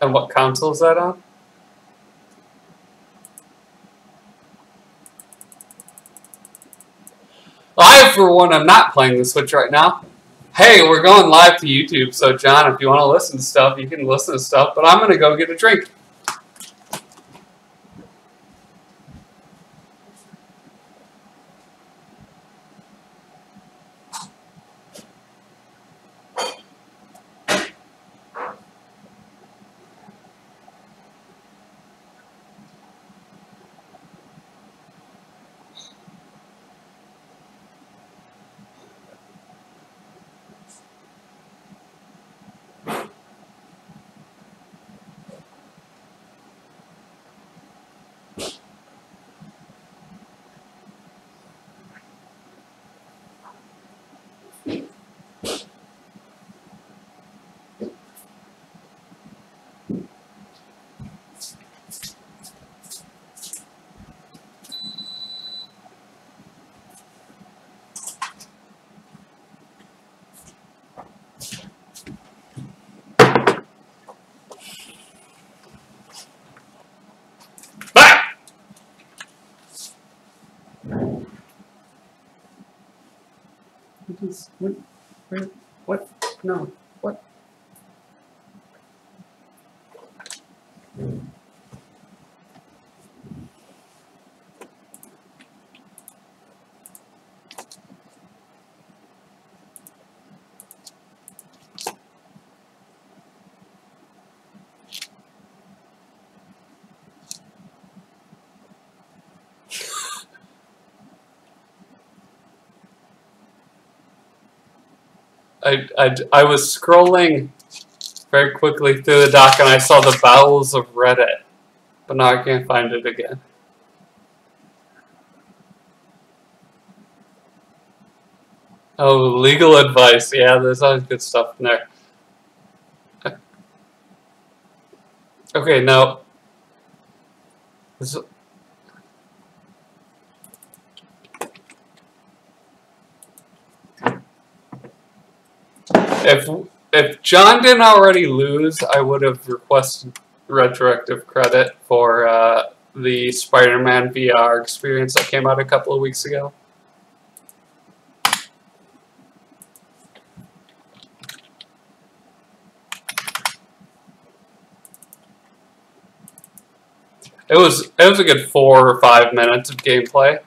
And what console is that on? I, for one, am not playing the Switch right now. Hey, we're going live to YouTube, so John, if you want to listen to stuff, you can listen to stuff, but I'm going to go get a drink. What? No. What? I was scrolling very quickly through the doc and I saw the bowels of Reddit, but now I can't find it again. Oh, legal advice. Yeah, there's always good stuff in there. Okay, now. If John didn't already lose, I would have requested retroactive credit for the Spider-Man VR experience that came out a couple of weeks ago. It was a good 4 or 5 minutes of gameplay.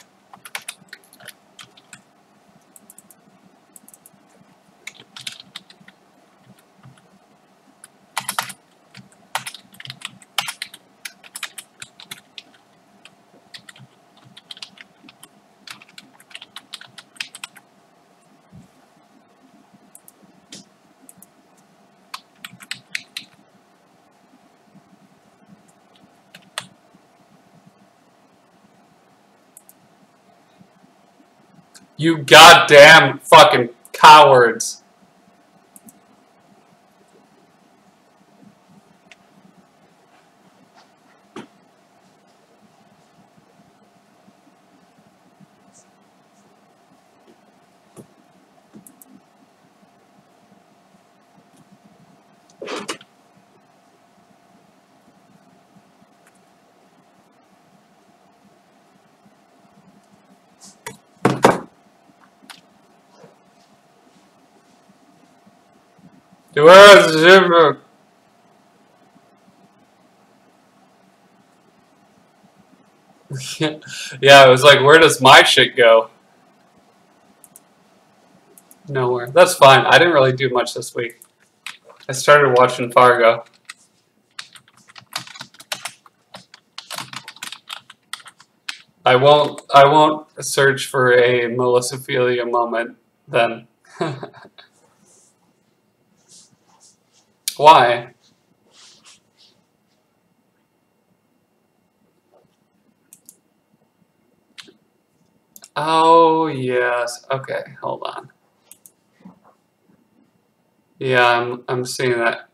You goddamn fucking cowards. Yeah, it was like, where does my shit go? Nowhere. That's fine. I didn't really do much this week. I started watching Fargo. I won't search for a Melissophilia moment then. Why? Oh yes. Okay, hold on. Yeah, I'm seeing that.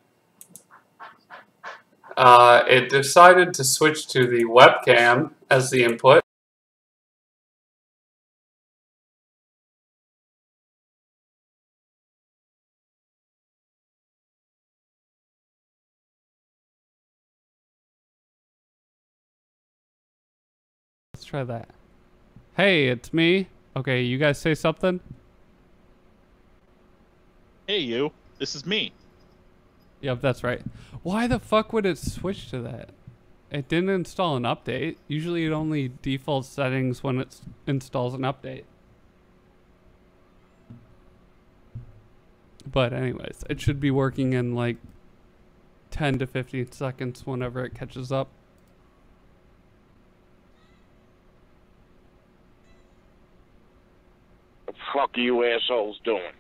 It decided to switch to the webcam as the input. let's try that. Hey, it's me. Okay, you guys say something? Hey, you. This is me. Yep, that's right. Why the fuck would it switch to that? It didn't install an update. Usually it only defaults settings when it installs an update. But anyways, it should be working in like 10 to 15 seconds whenever it catches up. The fuck are you assholes doing?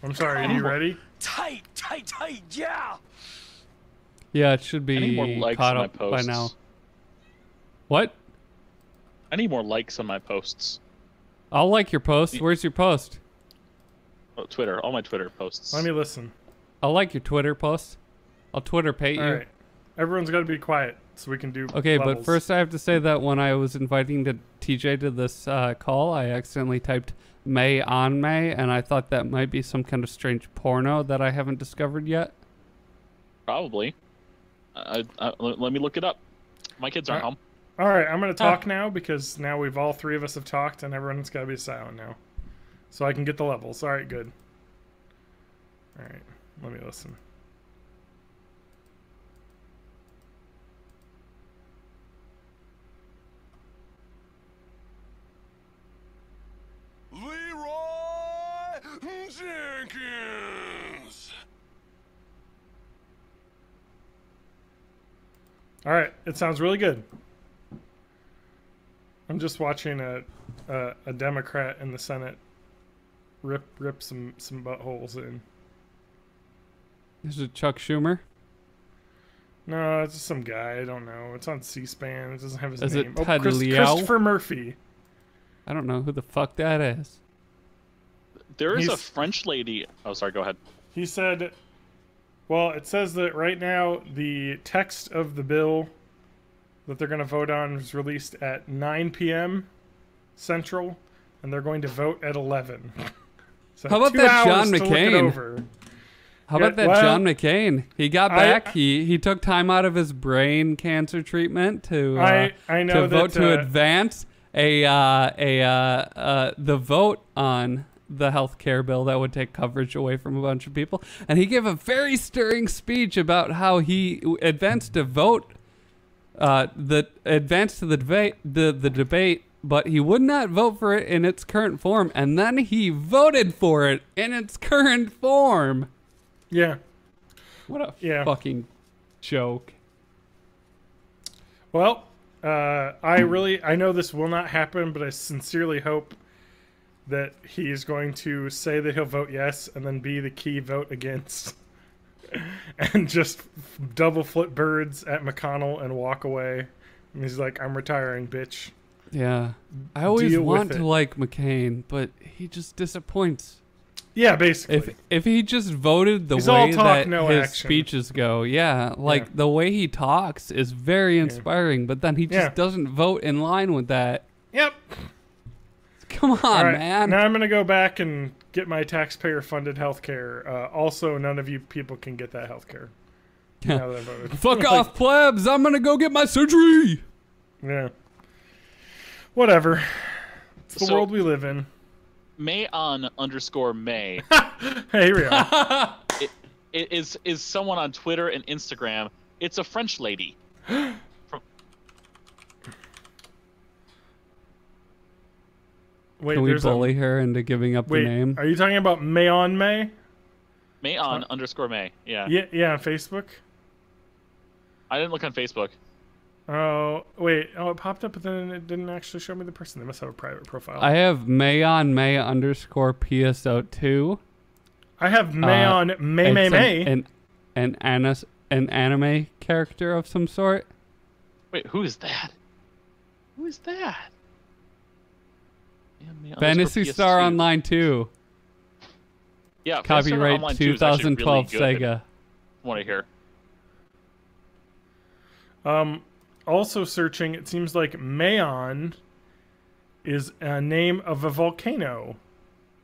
I'm sorry, are you ready? Tight, yeah! Yeah, it should I need more be likes caught on my up by posts. now. What? I need more likes on my posts. I'll like your post. Where's your post? Oh, Twitter. All my Twitter posts. Let me listen. I'll like your Twitter post. I'll Twitter pate you. Alright. Everyone's got to be quiet so we can do Okay, levels. but first I have to say that when I was inviting TJ to this call, I accidentally typed May on May, and I thought that might be some kind of strange porno that I haven't discovered yet. Probably. Let me look it up. My kids aren't home. Alright, I'm going to talk now because now we've all three of us have talked and everyone's got to be silent now. So I can get the levels. Alright, good. Alright, let me listen. Leroy Jenkins! Alright, it sounds really good. I'm just watching a Democrat in the Senate rip some buttholes in. Is it Chuck Schumer? No, it's just some guy. I don't know. It's on C-SPAN. It doesn't have his Is name. it Ted Liao? Christopher Murphy. I don't know who the fuck that is. There is a He's- French lady. Oh, sorry. Go ahead. He said, well, it says that right now the text of the bill that they're going to vote on was released at 9 p.m. Central, and they're going to vote at 11. So How about 2 that hours John to look it McCain? over. How Yeah, about that well, John McCain? He got I- back. He took time out of his brain cancer treatment to I know to vote that, to advance the vote on the health care bill that would take coverage away from a bunch of people. And he gave a very stirring speech about how he advanced to vote the debate, but he would not vote for it in its current form, and then he voted for it in its current form. Yeah. What a Yeah. fucking joke. Well, I know this will not happen, but I sincerely hope that he is going to say that he'll vote yes and then be the key vote against and just double flip birds at McConnell and walk away. And he's like, I'm retiring, bitch. Yeah. I always Deal with want it. to like McCain, but he just disappoints. Yeah, basically. If he just voted the He's all way talk, that no his action. speeches go, yeah, like Yeah. the way he talks is very inspiring, but then he just Yeah. doesn't vote in line with that. Yep. Come on, All right, man. now I'm going to go back and get my taxpayer-funded health care. Also, none of you people can get that health care. Now that I voted. Fuck Like, off, plebs. I'm gonna go get my surgery. Yeah. Whatever. It's the So- world we live in. Mayon_May Hey, here we are. is someone on Twitter and Instagram. It's a French lady. Wait, Can we there's bully her into giving up Wait, the name? are you talking about Mayon May? Mayon_May. Yeah. Yeah, on Facebook. I didn't look on Facebook. Oh, wait. Oh, it popped up, but then it didn't actually show me the person. They must have a private profile. I have Mayon_PSO2. I have Mayon May. An anime character of some sort. Wait, who is that? Who is that? Mayon_PS2. Fantasy Star Online 2. Yeah, Fantasy Star Copyright Online 2 is actually 2012 really good. Sega. Want to hear? Also searching, it seems like Mayon is a name of a volcano.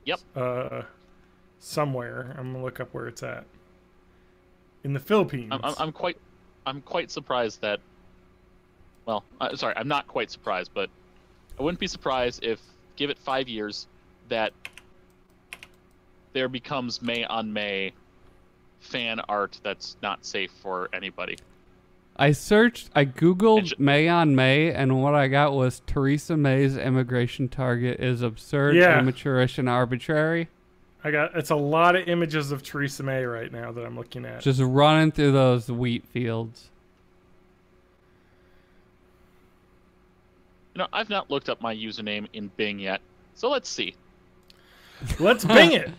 Yep. Somewhere. I'm gonna look up where it's at. In the Philippines. I'm quite surprised that well, sorry, I'm not quite surprised, but I wouldn't be surprised if, give it 5 years, that there becomes May on May fan art that's not safe for anybody. I googled May on May, and what I got was Theresa May's immigration target is absurd, amateurish, and arbitrary. It's a lot of images of Theresa May right now that I'm looking at. Just running through those wheat fields. You know, I've not looked up my username in Bing yet, so let's see. Let's Bing it.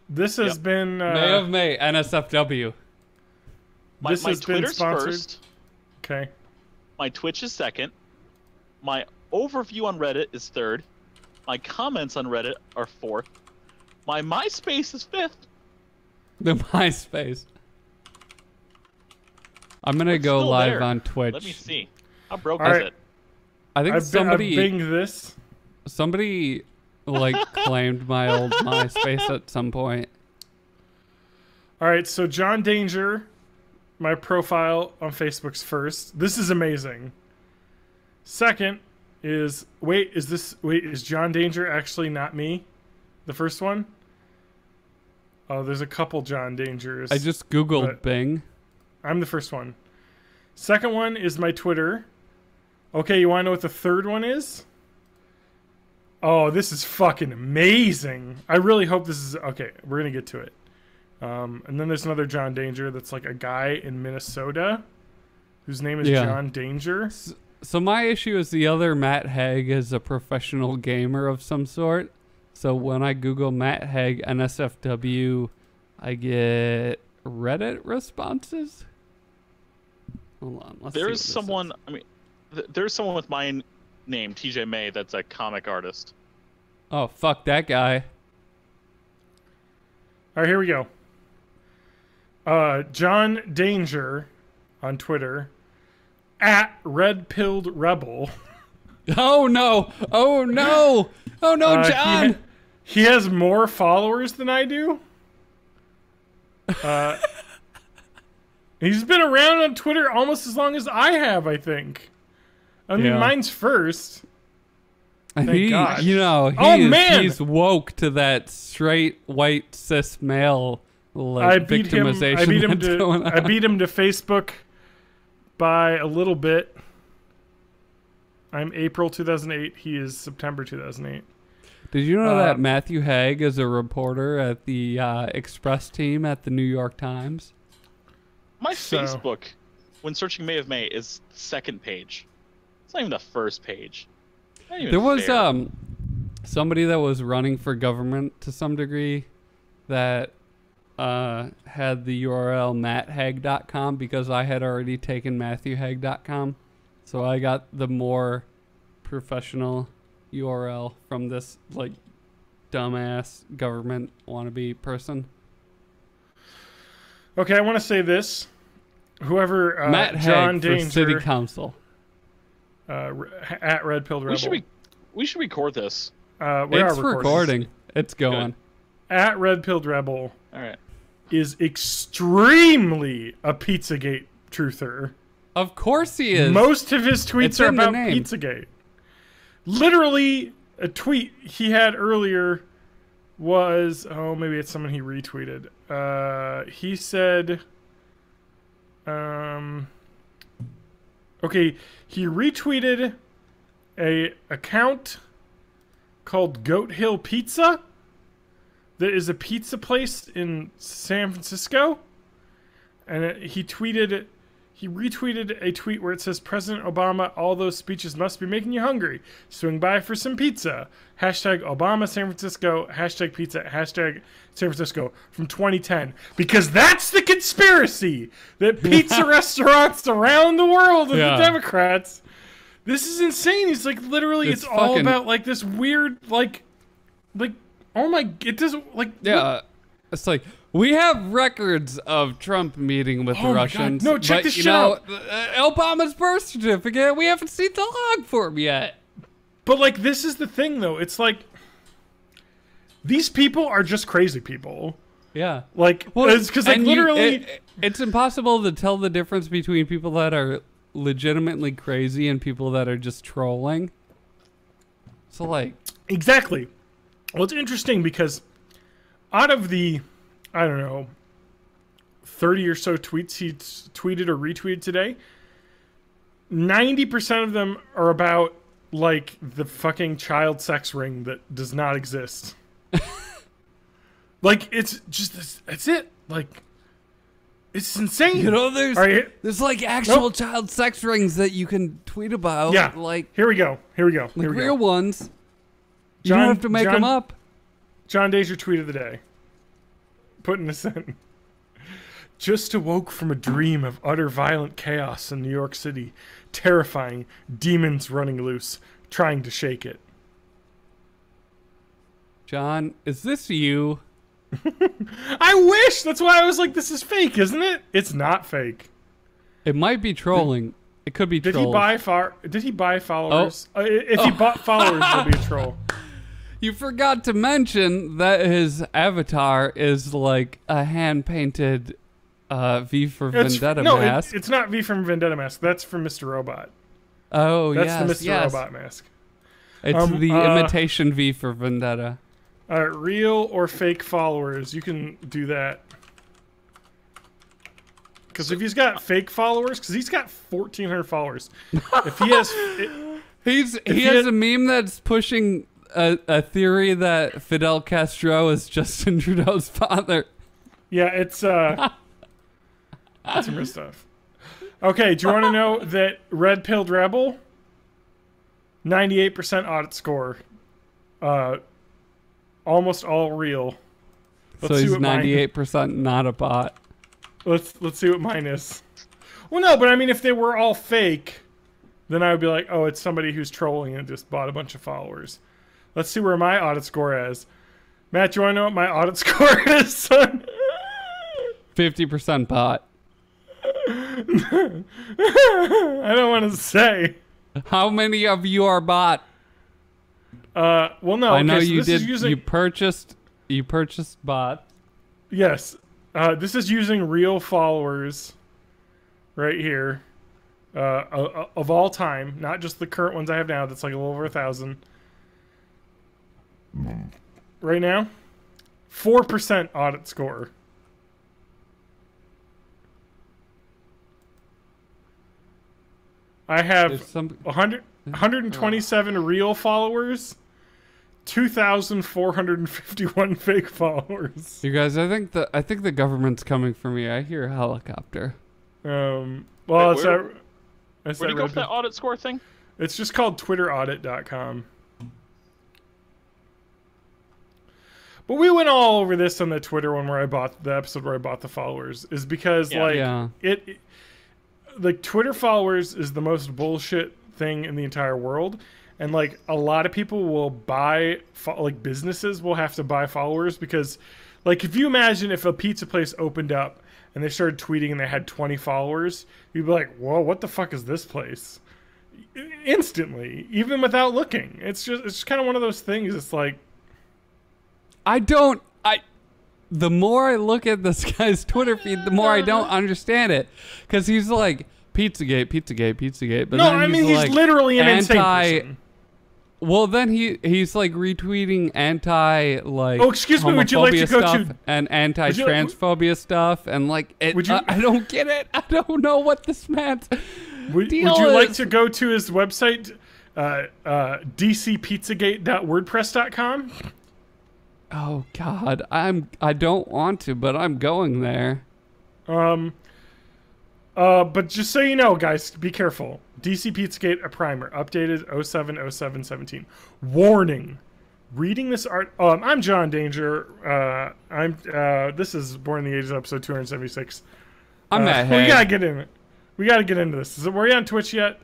This has been May of May, NSFW. My Twitter's first. Okay. My Twitch is second. My overview on Reddit is third. My comments on Reddit are fourth. My MySpace is fifth. The MySpace. I'm gonna go live on Twitch. Let me see. How broke is it? I think I've somebody binged this. Somebody like claimed my old MySpace at some point. All right, so John Danger, my profile on Facebook's first. This is amazing. Second is is John Danger actually not me? The first one? Oh, there's a couple John Dangers. I just googled Bing. I'm the first one. Second one is my Twitter. Okay, you want to know what the third one is? Oh, this is fucking amazing. I really hope this is... Okay, we're going to get to it. And then there's another John Danger that's like a guy in Minnesota whose name is John Danger. So my issue is the other Matt Haig is a professional gamer of some sort. So when I Google Matt Haig NSFW, I get Reddit responses. Hold on, let's see. There's someone... I mean, there's someone with my name, TJ May, that's a comic artist. Oh, fuck that guy. All right, here we go. John Danger on Twitter at Red Pilled Rebel. Oh no! Oh no! Oh no, John! He has more followers than I do. He's been around on Twitter almost as long as I have, I think. I mean, mine's first. Thank God. You know, he's woke to that straight white cis male victimization. I beat him to Facebook by a little bit. I'm April 2008. He is September 2008. Did you know that Matthew Haig is a reporter at the Express team at the New York Times? My Facebook, when searching May of May, is the second page. It's not even the first page. There was somebody that was running for government to some degree that had the URL matthag.com because I had already taken matthewhag.com. So I got the more professional URL from this like dumbass government wannabe person. Okay, I want to say this. Whoever Matt John Haig Danger for City Council at Red Pilled Rebel. We should record this. It's recording. It's going. Good. At Red Pilled Rebel. All right. Is extremely a Pizzagate truther. Of course he is. Most of his tweets are about Pizzagate. Literally, a tweet he had earlier was... Oh, maybe it's someone he retweeted. He said... Okay, he retweeted a account called Goat Hill Pizza that is a pizza place in San Francisco. And he retweeted a tweet where it says, President Obama, all those speeches must be making you hungry. Swing by for some pizza. Hashtag Obama San Francisco. Hashtag pizza. Hashtag San Francisco from 2010. Because that's the conspiracy that pizza restaurants around the world are the Democrats. This is insane. He's like, literally, it's all about like this weird, like, oh my, it doesn't, like, what? It's like, we have records of Trump meeting with the Russians. No, check this shit out. Obama's birth certificate, we haven't seen the log form yet. But, like, this is the thing, though. It's like, these people are just crazy people. Yeah. Like, it's because, like, literally... It's impossible to tell the difference between people that are legitimately crazy and people that are just trolling. So like Exactly. Well, it's interesting because out of the, I don't know, 30 or so tweets he tweeted or retweeted today, 90% of them are about like the fucking child sex ring that does not exist. Like it's just that's it. Like it's insane. You know, Right. there's like actual child sex rings that you can tweet about. Yeah. Like Here we go. like real ones. You John- don't have to make them up. John Deja tweet of the day. Putting this in. Just awoke from a dream of utter violent chaos in New York City. Terrifying. Demons running loose. Trying to shake it. John, is this you? I wish! That's why I was like, this is fake, isn't it? It's not fake. It might be trolling. It could be Did trolls. he buy followers? If he bought followers, it'll be a troll. You forgot to mention that his avatar is like a hand-painted V for Vendetta mask. It's not V from Vendetta mask. That's from Mr. Robot. Oh, That's the Mr. yes. Robot mask. It's the imitation V for Vendetta. Real or fake followers, you can do that. Because if he's got fake followers, because he's got 1,400 followers. If he has... He has a meme that's pushing a theory that Fidel Castro is Justin Trudeau's father. Yeah, it's some real stuff. Okay, do you want to know that Red Pilled Rebel, 98% audit score, almost all real. So he's 98% not a bot. Let's see what mine is. Well, no, but I mean, if they were all fake, then I would be like, oh, it's somebody who's trolling and just bought a bunch of followers. Let's see where my audit score is. Matt, do you want to know what my audit score is, son? 50% bot. I don't want to say. How many of you are bot? Well, no. I know okay, so you this did. is using, You purchased bot. Yes. This is using real followers right here of all time, not just the current ones I have now. That's like a little over 1,000. Right now, 4% audit score. I have 127 real followers, 2,451 fake followers. You guys, I think the government's coming for me. I hear a helicopter. Well, Wait, it's where that do you go for that audit score thing? It's just called TwitterAudit.com. But we went all over this on the Twitter one where I bought the episode where I bought the followers, is because it like Twitter followers is the most bullshit thing in the entire world, and like a lot of people will buy like businesses will have to buy followers because, like, if you imagine if a pizza place opened up and they started tweeting and they had 20 followers, you'd be like, whoa, what the fuck is this place? Instantly, even without looking. It's just kind of one of those things. It's like, the more I look at this guy's Twitter feed, the more I don't understand it. Because he's like, Pizzagate, Pizzagate, Pizzagate. But no, then I mean, he's like literally an insane person. Well, then he's like retweeting like oh, excuse me, would you like to go stuff to and anti-transphobia stuff and like it, I don't get it. I don't know what this meant. Would you like to go to his website, dcpizzagate.wordpress.com? Oh God, I don't want to, but I'm going there. But just so you know, guys, be careful. DC Pizzagate, a primer, updated 07/07/17. Warning: reading this art. I'm John Danger. This is Born in the 80s, episode 276. I'm Matt. We gotta get in it. We gotta get into this. Were you on Twitch yet?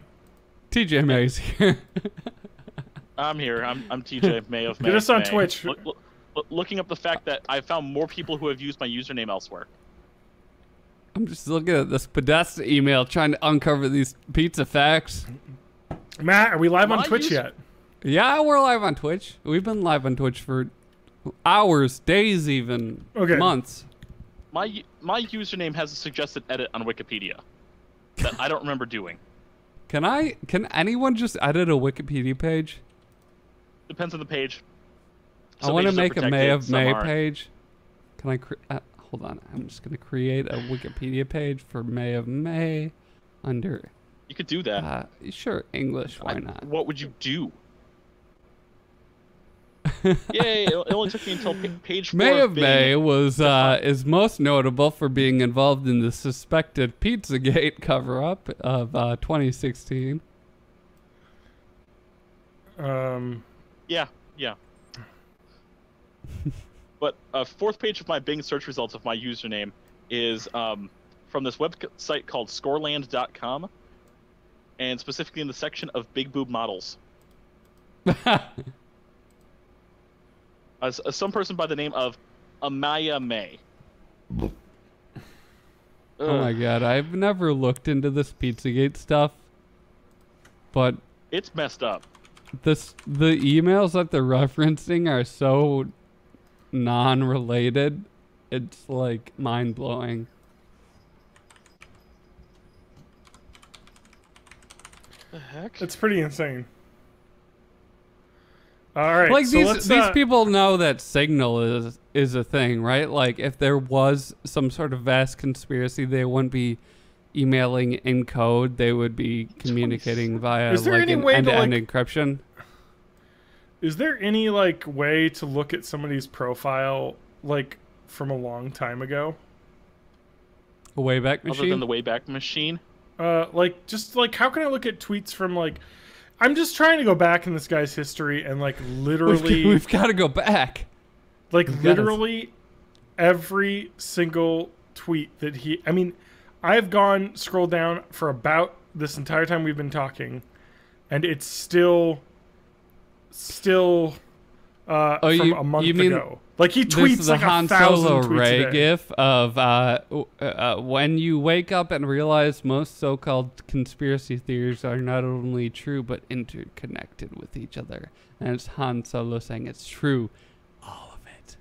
TJ May's here. I'm here. I'm TJ May of May. Get us on May. Twitch. Looking up the fact that I found more people who have used my username elsewhere. I'm just looking at this Podesta email, trying to uncover these pizza facts. Matt, are we live on Twitch yet? Yeah, we're live on Twitch. We've been live on Twitch for hours, days, even months. My username has a suggested edit on Wikipedia that I don't remember doing. Can anyone just edit a Wikipedia page? Depends on the page. I want to pages are make a May protected, of some May aren't. page. Can I hold on. I'm just going to create a Wikipedia page for May of May under You could do that. sure, English, why not? What would you do? Yay! It only took me until page 4 May of Bing. May was is most notable for being involved in the suspected Pizzagate cover-up of 2016. Yeah. But fourth page of my Bing search results of my username is from this website called scoreland.com, and specifically in the section of big boob models. Some person by the name of Amaya May. Oh my god, I've never looked into this Pizzagate stuff, but It's messed up. the emails that they're referencing are so non-related. It's like mind-blowing. The heck? It's pretty insane. All right, Like so these people know that Signal is a thing, right? Like if there was some sort of vast conspiracy, they wouldn't be emailing in code. They would be communicating via Is there like any an way to, end-to-end like- encryption. Is there any like way to look at somebody's profile like from a long time ago? A Wayback Other Machine. than the Wayback Machine. Like just like how can I look at tweets from like I'm just trying to go back in this guy's history and like literally we've got to go back. like gotta- literally every single tweet that I mean, I've scrolled down for about this entire time we've been talking, and it's still from a month you mean ago. Like he This tweets is the like Han 1,000 Solo tweets Ray a day. gif of when you wake up and realize most so-called conspiracy theories are not only true but interconnected with each other. And it's Han Solo saying it's true, all of it.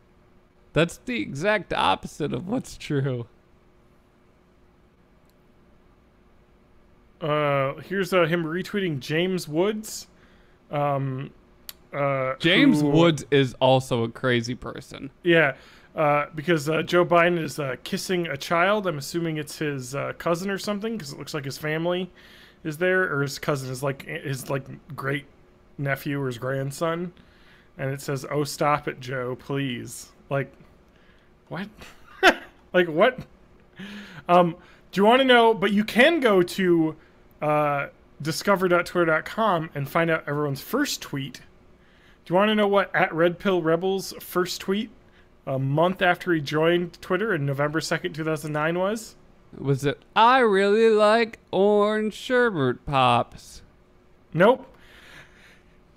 That's the exact opposite of what's true. Here's him retweeting James Woods. James who- Woods is also a crazy person. Yeah, because Joe Biden is kissing a child. I'm assuming it's his cousin or something, because it looks like his family is there, or his cousin is like his great nephew or his grandson. And it says, "Oh, stop it, Joe, please." Like, what? Like what? Do you want to know? But you can go to discover.twitter.com and find out everyone's first tweet. Do you want to know what @RedPillRebel's first tweet a month after he joined Twitter in November 2nd, 2009 was? Was it, I really like orange sherbet pops. Nope.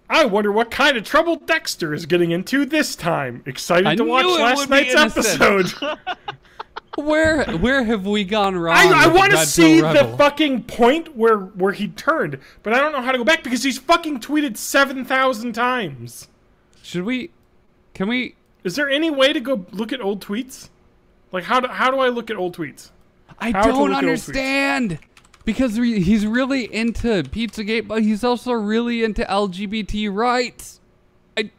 I wonder what kind of trouble Dexter is getting into this time. Excited I to watch knew it last would be night's innocent. episode. Where have we gone wrong? I with want to Red see Pill the Rebel? fucking point where he turned, but I don't know how to go back because he's fucking tweeted 7,000 times. Can we? Is there any way to go look at old tweets? Like how do I look at old tweets? I How to look don't at old tweets. understand. Because he's really into Pizzagate, but he's also really into LGBT rights. I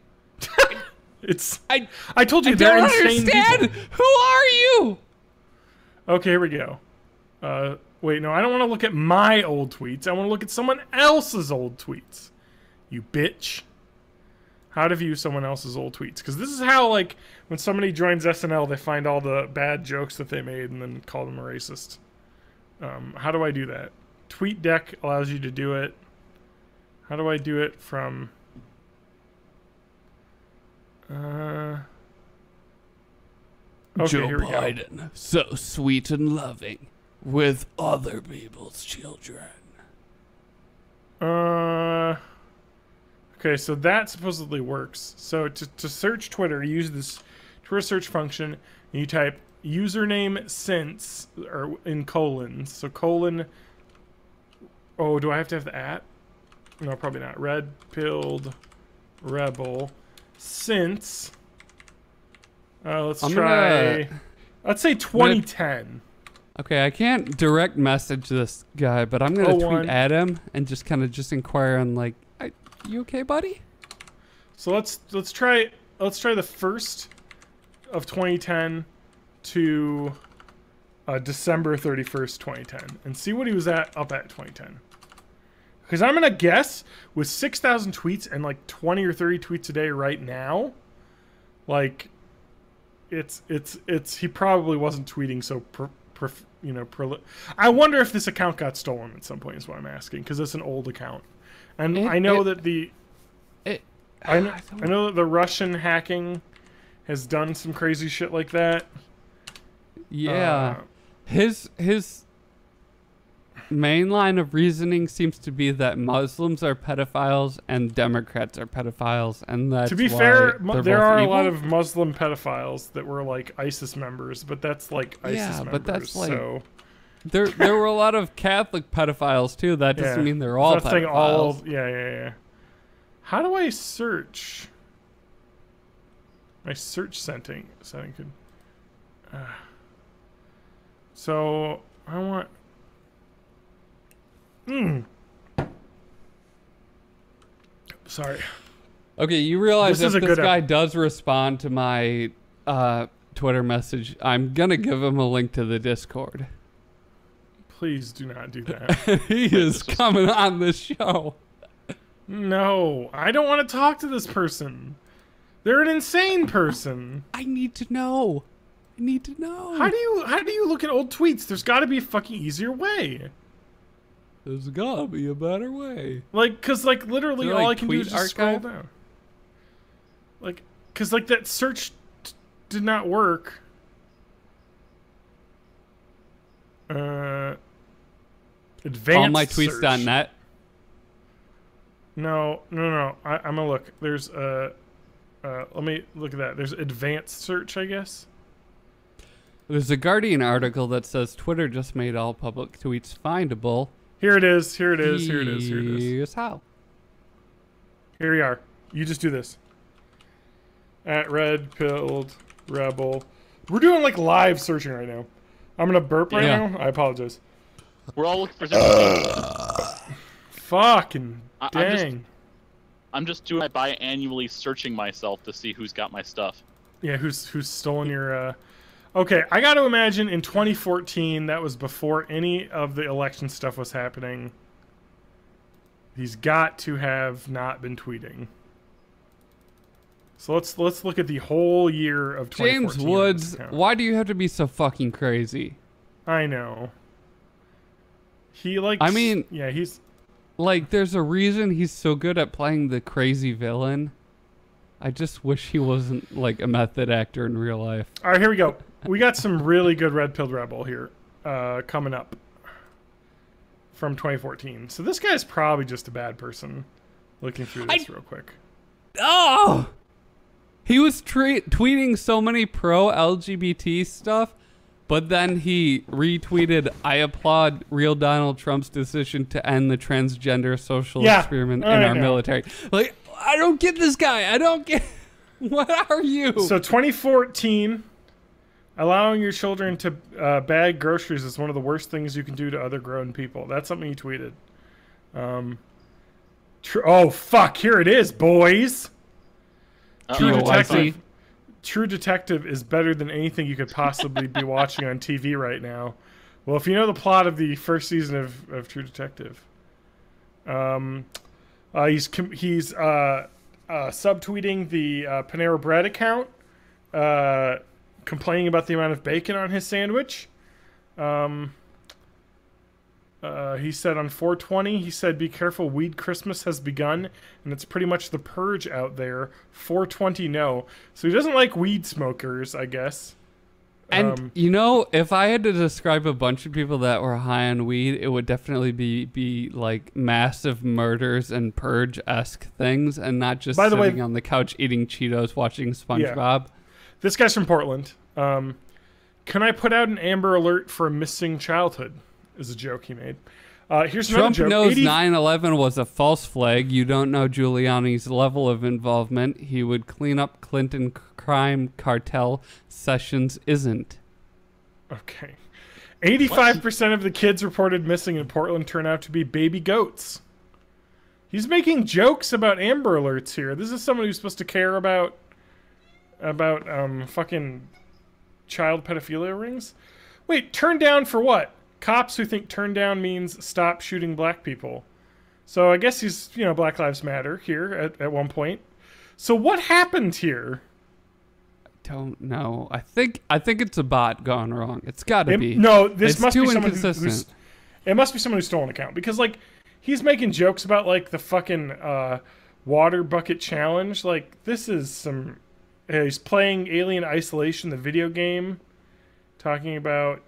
told you I they're don't insane understand. people. Who are you? Okay, here we go. Wait, no, I don't want to look at my old tweets. I want to look at someone else's old tweets. You bitch. How to view someone else's old tweets. Because this is how, like, when somebody joins SNL, they find all the bad jokes that they made and then call them a racist. How do I do that? TweetDeck allows you to do it. How do I do it from... Okay, Joe here we go. Biden, so sweet and loving with other people's children. Okay, so that supposedly works. So to search Twitter, you use this Twitter search function, and you type username since, or in colons. So colon. Oh, do I have to have the @ No, probably not. Red pilled rebel since. Let's I'm try. gonna- Let's say 2010. Okay, I can't direct message this guy, but I'm gonna 01. tweet at him and just kind of just inquire on like, you okay, buddy? So let's try the first of 2010 to December 31st, 2010, and see what he was up at 2010. Because I'm gonna guess with 6,000 tweets and like 20 or 30 tweets a day right now, like it's he probably wasn't tweeting so I wonder if this account got stolen at some point is what I'm asking, because it's an old account, and I know that I know that the Russian hacking has done some crazy shit like that. Yeah, his main line of reasoning seems to be that Muslims are pedophiles and Democrats are pedophiles, and that's to be why fair, they're there both are evil. a lot of Muslim pedophiles that were like ISIS members, but that's like ISIS members. But that's like so there were a lot of Catholic pedophiles too. That doesn't mean they're all that's saying pedophiles. yeah. How do I search? My search setting could. So I want. Sorry. Okay, you realize This is if a this good guy does respond to my Twitter message, I'm gonna give him a link to the Discord. Please do not do that. He is coming on the show. No, I don't want to talk to this person. They're an insane person. I need to know. I need to know. How do you look at old tweets? There's got to be a fucking easier way. There's gotta be a better way. Like, cause like literally Is there, all like, I can do is tweet just scroll archive? down. Like, cause like that search did not work. Advanced Allmytweets.net. No. I'm gonna look. There's let me look at that. There's advanced search, I guess. There's a Guardian article that says Twitter just made all public tweets findable. Here it is. Here it is. Here's how. Here we are. You just do this. At Red Pilled Rebel. We're doing like live searching right now. I'm gonna burp right Yeah. now. I apologize. We're all looking for something. Fucking I'm dang. I'm just doing my biannually searching myself to see who's got my stuff. Yeah, who's stolen your Okay, I got to imagine in 2014, that was before any of the election stuff was happening. He's got to have not been tweeting. So let's look at the whole year of 2014. James on this Woods, account. why do you have to be so fucking crazy? I know. He likes. I mean- yeah, he's. Like, there's a reason he's so good at playing the crazy villain. I just wish he wasn't, like, a method actor in real life. All right, here we go. We got some really good Red Pilled Rebel here coming up from 2014. So this guy's probably just a bad person. Looking through this real quick. Oh! He was tweeting so many pro-LGBT stuff, but then he retweeted, "I applaud real Donald Trump's decision to end the transgender social experiment in our military." Like, I don't get this guy. I don't get... What are you? So 2014, allowing your children to bag groceries is one of the worst things you can do to other grown people. That's something you tweeted. Oh, fuck. Here it is, boys. True Detective is better than anything you could possibly be watching on TV right now. Well, if you know the plot of the first season of True Detective, he's subtweeting the Panera Bread account, complaining about the amount of bacon on his sandwich. He said on 420, he said, "Be careful, weed Christmas has begun, and it's pretty much the purge out there. 420 no." So he doesn't like weed smokers, I guess. And, you know, if I had to describe a bunch of people that were high on weed, it would definitely be like massive murders and purge-esque things, and not just By the sitting way, on the couch eating Cheetos watching SpongeBob. This guy's from Portland. Can I put out an Amber Alert for a missing childhood? Is a joke he made. Here's Trump another joke. knows 9/11 was a false flag. You don't know Giuliani's level of involvement. He would clean up Clinton crime cartel. Sessions isn't. Okay. 85% of the kids reported missing in Portland turn out to be baby goats. He's making jokes about Amber Alerts here. This is someone who's supposed to care about fucking child pedophilia rings. Wait, turn down for what? Cops who think turn down means stop shooting black people. So I guess he's, Black Lives Matter here at one point. So what happened here? Don't know. I think it's a bot gone wrong. It's got to be. No, this must too be someone inconsistent. it must be someone who stole an account, because like he's making jokes about like the fucking water bucket challenge. Like this is some. He's playing Alien Isolation, the video game, talking about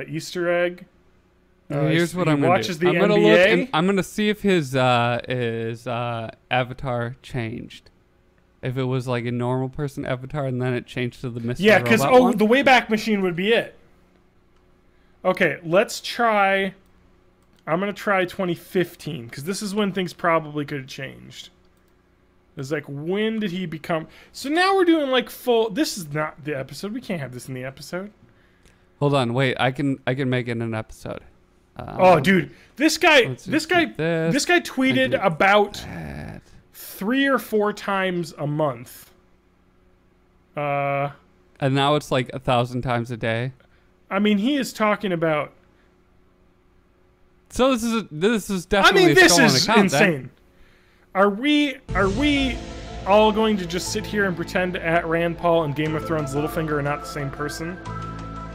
Easter egg. Here's what I'm gonna do. The I'm gonna NBA. look and I'm gonna see if his avatar changed. If it was like a normal person avatar and then it changed to the Mr. Yeah, because Robot one. the Wayback Machine would be it. Okay, let's try. I'm gonna try 2015 because this is when things probably could have changed. It's like, when did he become? So now we're doing like full. This is not the episode. We can't have this in the episode. Hold on, wait. I can make it an episode. Oh, dude, this guy this. tweeted about That. 3 or 4 times a month. And now it's like 1,000 times a day. I mean, he is talking about. So this is definitely a this stolen is account, insane. then. Are we all going to just sit here and pretend at Rand Paul and Game of Thrones Littlefinger are not the same person?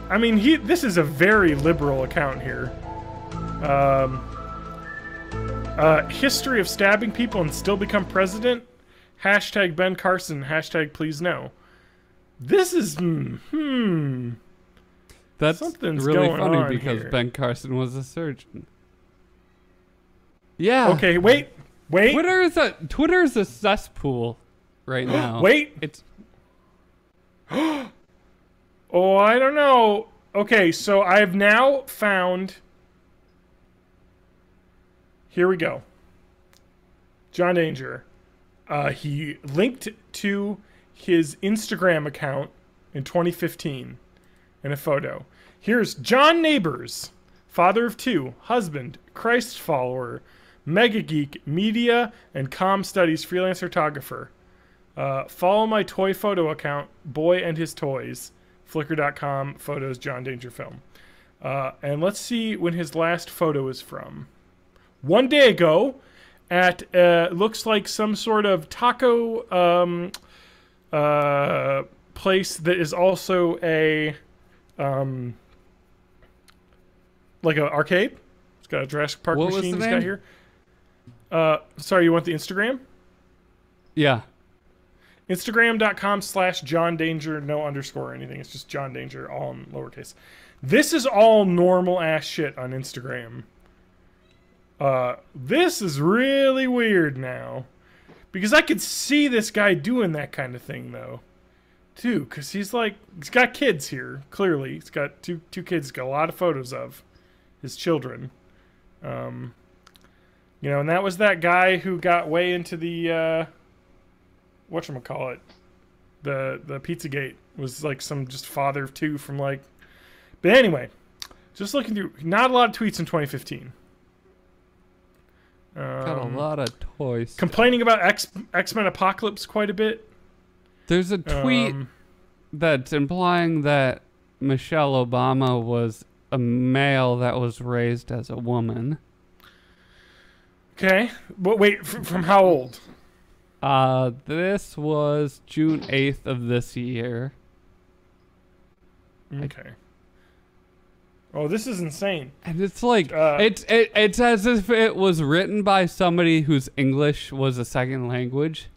I mean, this is a very liberal account here. History of stabbing people and still become president. Hashtag Ben Carson. Hashtag please no. This is That's something's really going funny on because here. Ben Carson was a surgeon. Yeah. Okay, wait. Twitter is a cesspool right now. Wait. It's Oh, I don't know. Okay, so I've now found. Here we go. John Danger. He linked to his Instagram account in 2015 in a photo. Here's John Neighbors, father of 2, husband, Christ follower, mega geek, media and comm studies freelance photographer. Follow my toy photo account, Boy and His Toys, flickr.com, photos, John Danger Film. And let's see when his last photo is from. 1 day ago at, looks like some sort of taco place that is also a, like an arcade. It's got a Jurassic Park What was machine the he's got name? here. Sorry, you want the Instagram? yeah. Instagram.com/John Danger, no underscore or anything. It's just John Danger, all in lowercase. This is all normal ass shit on Instagram. This is really weird now. Because I could see this guy doing that kind of thing, though. Too, because he's got kids here, clearly. He's got two kids, he's got a lot of photos of his children. And that was that guy who got way into the, whatchamacallit, the Pizzagate was like some just father of 2 from like, but anyway, just looking through, not a lot of tweets in 2015. Got a lot of toys. Complaining about X-Men Apocalypse quite a bit. There's a tweet that's implying that Michelle Obama was a male that was raised as a woman. Okay, but wait, from how old? This was June 8th of this year. Okay. Oh, this is insane. And it's like it's as if it was written by somebody whose English was a second language.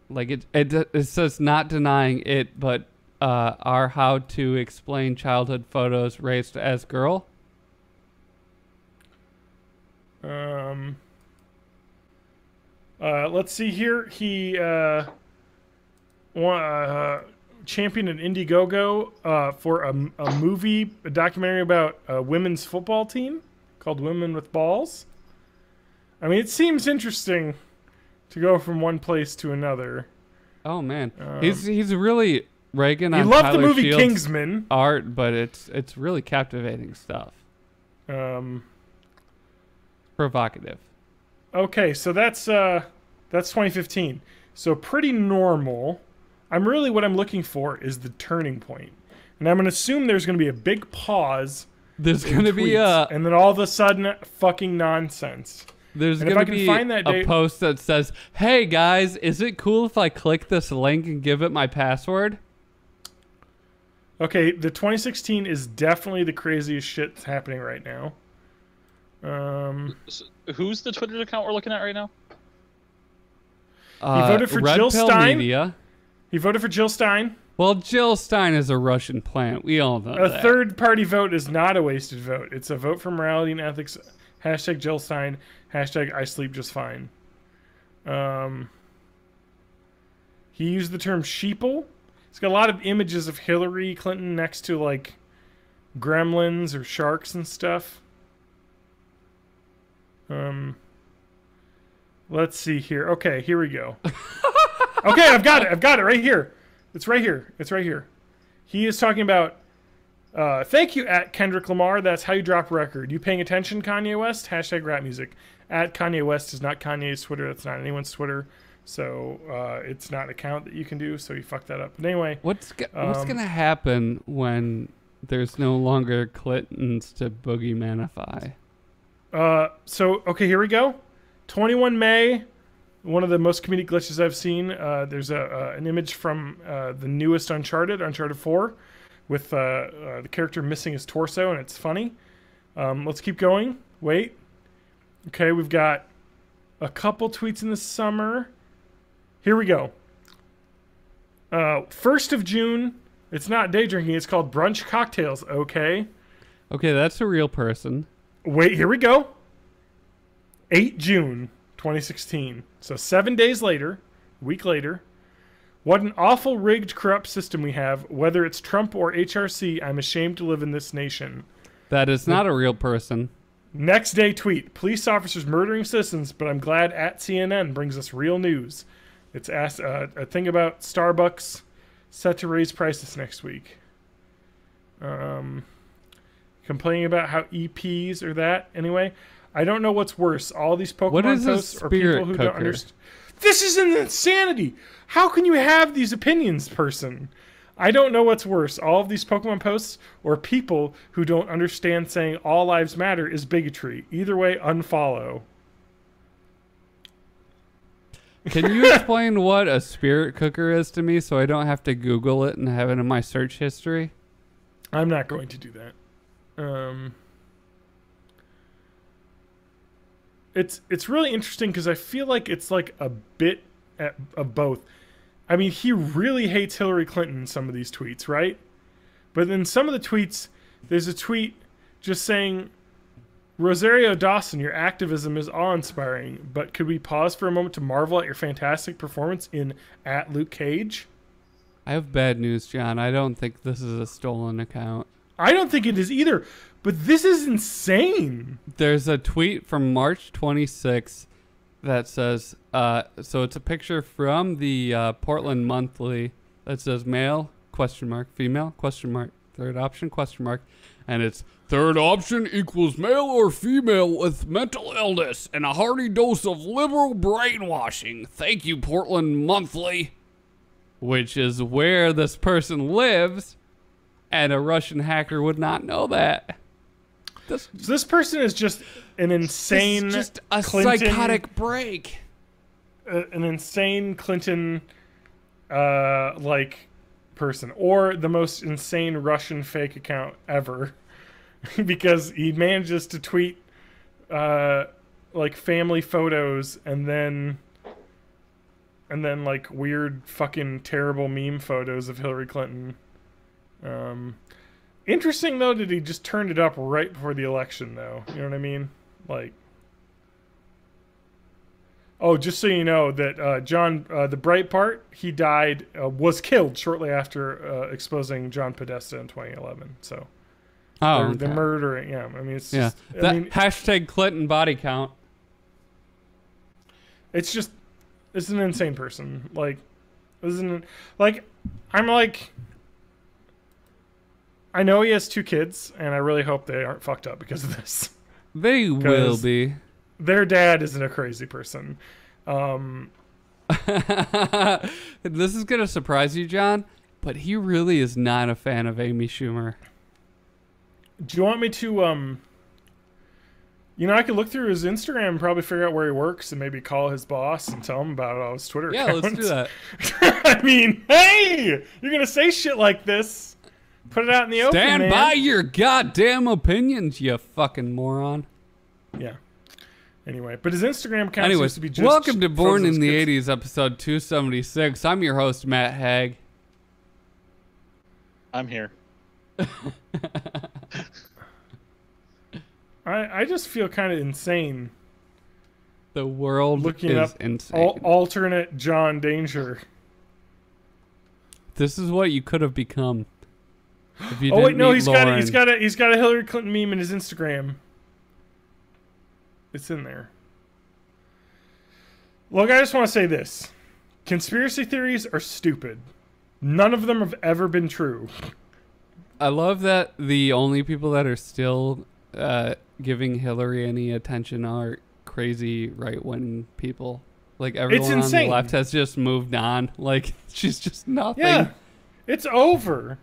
Like it says not denying it, but are how to explain childhood photos raised as girl. Let's see here. He championed an Indiegogo for a movie, a documentary about a women's football team called Women with Balls. I mean, it seems interesting to go from one place to another. Oh man, he's really Reagan He on loved Tyler the movie Shields Kingsman. art, but it's really captivating stuff. Provocative. Okay, so that's 2015. So pretty normal. What I'm looking for is the turning point. And I'm going to assume there's going to be a big pause. There's going to be and then all of a sudden, fucking nonsense. There's and going if I to can be find that a date, post that says, "Hey guys, is it cool if I click this link and give it my password?" okay, the 2016 is definitely the craziest shit that's happening right now. So who's the Twitter account we're looking at right now? He voted for Red Jill Pill Stein. Media. He voted for Jill Stein. Well, Jill Stein is a Russian plant. We all know A that. third-party vote is not a wasted vote. It's a vote for morality and ethics. Hashtag Jill Stein. Hashtag I sleep just fine. He used the term sheeple. He's got a lot of images of Hillary Clinton next to, like, gremlins or sharks and stuff. Let's see here. Okay, here we go. Okay, I've got it right here. It's right here. He is talking about, thank you, at Kendrick Lamar. That's how you drop a record. You paying attention, Kanye West? Hashtag rap music. At Kanye West is not Kanye's Twitter. That's not anyone's Twitter. So it's not an account that you can do. So you fucked that up. But anyway. What's going to happen when there's no longer Clintons to boogeymanify? Okay, here we go. 21 May. One of the most comedic glitches I've seen. There's an image from the newest Uncharted 4, with the character missing his torso, and it's funny. Let's keep going. Wait. Okay, we've got a couple tweets in the summer. Here we go. 1st of June. It's not day drinking. It's called brunch cocktails. Okay. Okay, that's a real person. Wait, here we go. 8 June 2016. So 7 days later, a week later. What an awful rigged, corrupt system we have. Whether it's Trump or HRC, I'm ashamed to live in this nation. That is not a real person. Next day tweet. Police officers murdering citizens, but I'm glad at CNN brings us real news. It's asked a thing about Starbucks set to raise prices next week. Complaining about how EPs are that. Anyway, I don't know what's worse. All these Pokemon posts or people who don't understand. This is an insanity. How can you have these opinions, person? I don't know what's worse. All of these Pokemon posts or people who don't understand saying all lives matter is bigotry. Either way, unfollow. Can you explain what a spirit cooker is to me so I don't have to Google it and have it in my search history? I'm not going to do that. It's really interesting because I feel like it's like a bit of both. I mean, he really hates Hillary Clinton in some of these tweets, right? But in some of the tweets, there's a tweet just saying, Rosario Dawson, your activism is awe-inspiring, but could we pause for a moment to marvel at your fantastic performance in at Luke Cage? I have bad news, John. I don't think this is a stolen account. I don't think it is either, but this is insane. There's a tweet from March 26th that says, so it's a picture from the Portland Monthly that says male, question mark, female, question mark, third option, question mark, and it's third option equals male or female with mental illness and a hearty dose of liberal brainwashing. Thank you, Portland Monthly. Which is where this person lives, and a Russian hacker would not know that. So this person is just an insane, this is just a Clinton, psychotic break. An insane Clinton, like person, or the most insane Russian fake account ever, because he manages to tweet, like family photos and then like weird fucking terrible meme photos of Hillary Clinton. Interesting though that he just turned it up right before the election though. You know what I mean? Like, oh, just so you know that John, the Breitbart, he died, was killed shortly after exposing John Podesta in 2011. So, they're murdering. Yeah, I mean, it's just, that hashtag Clinton body count. It's just, it's an insane person. Like, Isn't like I'm like I know he has 2 kids, and I really hope they aren't fucked up because of this. They will be. Their dad isn't a crazy person. This is gonna surprise you, John, but he really is not a fan of Amy Schumer. Do you want me to I could look through his Instagram and probably figure out where he works and maybe call his boss and tell him about all his Twitter Yeah, accounts. let's do that. I mean, hey, you're gonna say shit like this. Put it out in the open, Stand man. by your goddamn opinions, you fucking moron. Yeah. Anyway, but his Instagram account Anyways, seems to be just welcome to Born in Frozen's the kids. 80s, episode 276. I'm your host, Matt Haig. I'm here. I just feel kind of insane The world looking is up insane. alternate John Danger. This is what you could have become. If you Oh wait, didn't no, meet he's Lauren. got a Hillary Clinton meme in his Instagram. It's in there. Look, I just want to say this. Conspiracy theories are stupid. None of them have ever been true. I love that the only people that are still giving Hillary any attention are crazy right-wing people. Like everyone on the insane. left has just moved on. Like she's just nothing. Yeah. It's over.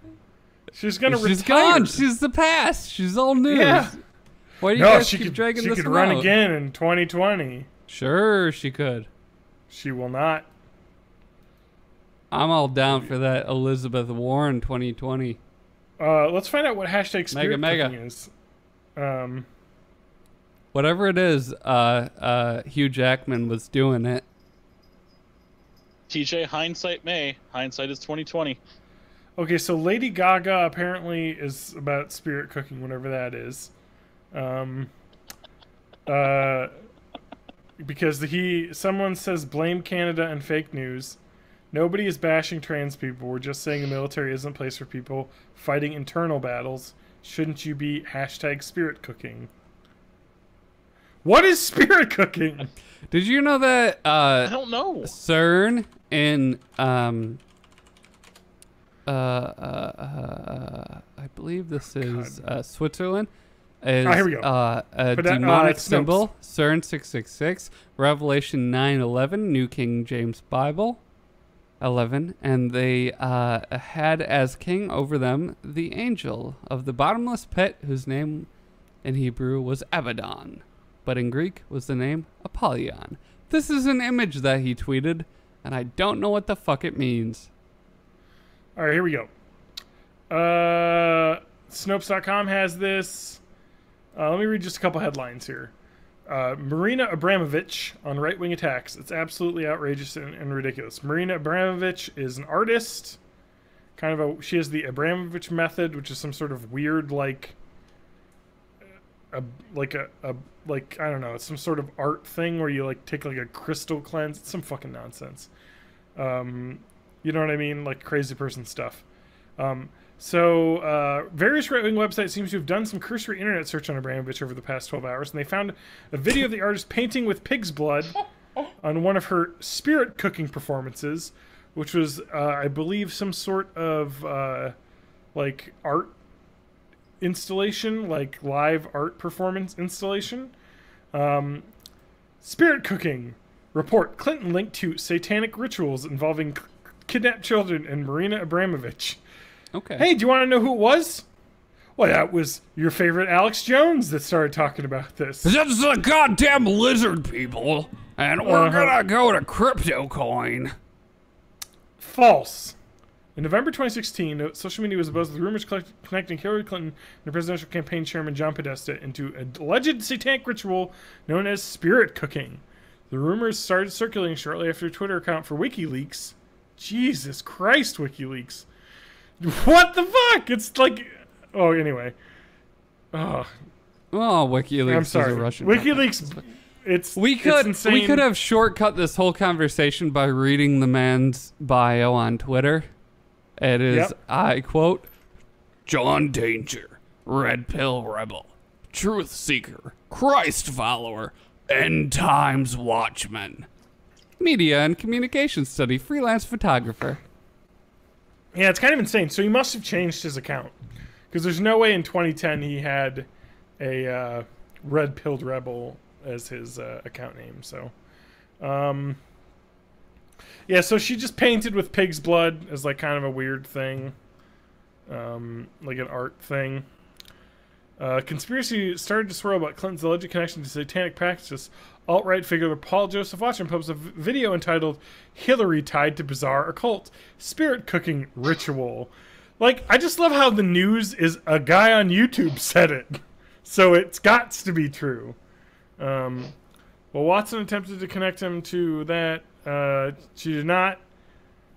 She's gonna She's retire. gone. She's the past. She's old news. Yeah. Why do you No, guys she keep could dragging she this could one run out? again in 2020. Sure, she could. She will not. I'm all down for that Elizabeth Warren 2020. Let's find out what hashtag spirit Mega. cooking is. Whatever it is, Hugh Jackman was doing it. TJ, hindsight may. Hindsight is 2020. Okay, so Lady Gaga apparently is about spirit cooking, whatever that is. Because someone says blame Canada and fake news. Nobody is bashing trans people. We're just saying the military isn't a place for people fighting internal battles. Shouldn't you be hashtag spirit cooking? What is spirit cooking? Did you know that I don't know. CERN in I believe this is Switzerland is here we go. a But, demonic it's symbol, CERN 666, Revelation 9:11, New King James Bible 11, and they had as king over them the angel of the bottomless pit, whose name in Hebrew was Abaddon, but in Greek was the name Apollyon. This is an image that he tweeted, and I don't know what the fuck it means. All right, here we go. Snopes.com has this. Let me read just a couple headlines here. Marina Abramovich on right-wing attacks. It's absolutely outrageous and ridiculous. Marina Abramovich is an artist. She has the Abramovich method, which is some sort of weird, I don't know, it's some sort of art thing where you take a crystal cleanse. It's some fucking nonsense. You know what I mean? Like crazy person stuff. Various right-wing websites seem to have done some cursory internet search on Abramovich over the past 12 hours, and they found a video of the artist painting with pig's blood on one of her spirit cooking performances, which was, I believe, some sort of, art installation, live art performance installation. Spirit cooking. Report. Clinton linked to satanic rituals involving kidnapped children and Marina Abramovich. Okay. Hey, do you want to know who it was? Well, that was your favorite Alex Jones that started talking about this. That's the goddamn lizard people, and we're gonna go to crypto coin. False. In November 2016, social media was abuzz with rumors connecting Hillary Clinton and the presidential campaign chairman John Podesta into an alleged satanic ritual known as spirit cooking. The rumors started circulating shortly after a Twitter account for WikiLeaks. Jesus Christ, WikiLeaks. What the fuck? It's anyway. Oh, WikiLeaks I'm sorry. is a Russian WikiLeaks, We could have shortcut this whole conversation by reading the man's bio on Twitter. It is, I quote, John Danger, Red Pill Rebel, Truth Seeker, Christ Follower, End Times Watchman. media and communication study, freelance photographer. Yeah, it's kind of insane. So he must have changed his account. Because there's no way in 2010 he had a Red Pilled Rebel as his account name. So, yeah, so she just painted with pig's blood as like kind of a weird thing. Like an art thing. Conspiracy started to swirl about Clinton's alleged connection to satanic practices. Alt-right figure Paul Joseph Watson posted a video entitled "Hillary Tied to Bizarre Occult Spirit Cooking Ritual." Like, I just love how the news is a guy on YouTube said it. So it's got to be true. Well, Watson attempted to connect him to that. She did not.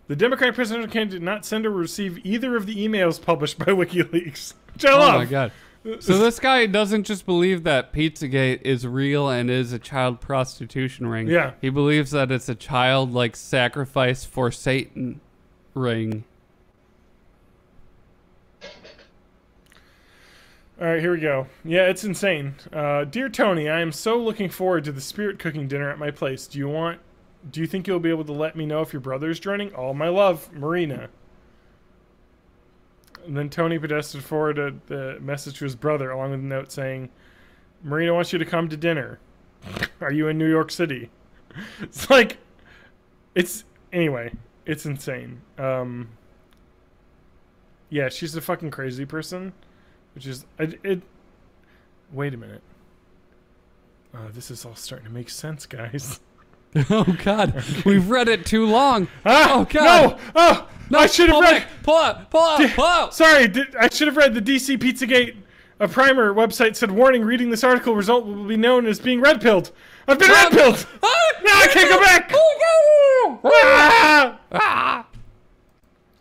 The Democratic presidential candidate did not send or receive either of the emails published by WikiLeaks. Which I love. Oh my god. So this guy doesn't just believe that Pizzagate is real and is a child prostitution ring. Yeah. He believes that it's a child like sacrifice for Satan ring. All right, here we go. Yeah, it's insane. Dear Tony, I am so looking forward to the spirit cooking dinner at my place. Do you think you'll be able to let me know if your brother's joining? All my love, Marina. And then Tony Podesta forwarded the message to his brother along with a note saying, Marina wants you to come to dinner. Are you in New York City? It's like, anyway, it's insane. Yeah, she's a fucking crazy person, which is, wait a minute. This is all starting to make sense, guys. Oh god, we've read it too long. Oh god. No, I should have read. Pull up. Sorry, I should have read the DC Pizzagate primer website said, warning, reading this article result will be known as being red-pilled. I've been red-pilled. No, I can't go back.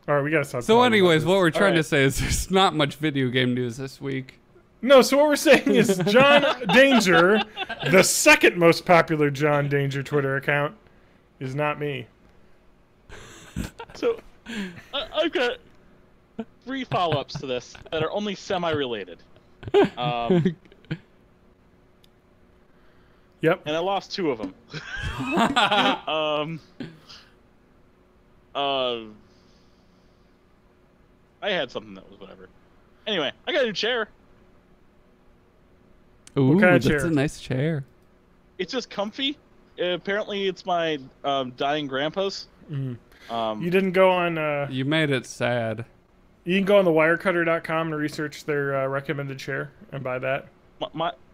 All right, we gotta stop. So anyways, what we're trying to say is there's not much video game news this week. No, so what we're saying is John Danger, the second most popular John Danger Twitter account, is not me. So, I've got 3 follow-ups to this that are only semi-related. Yep. And I lost 2 of them. I had something that was whatever. Anyway, I got a new chair. Ooh, what kind of that's chair? a nice chair. It's just comfy. Apparently, it's my dying grandpa's. You didn't go on... You made it sad. You can go on the wirecutter.com and research their recommended chair and buy that.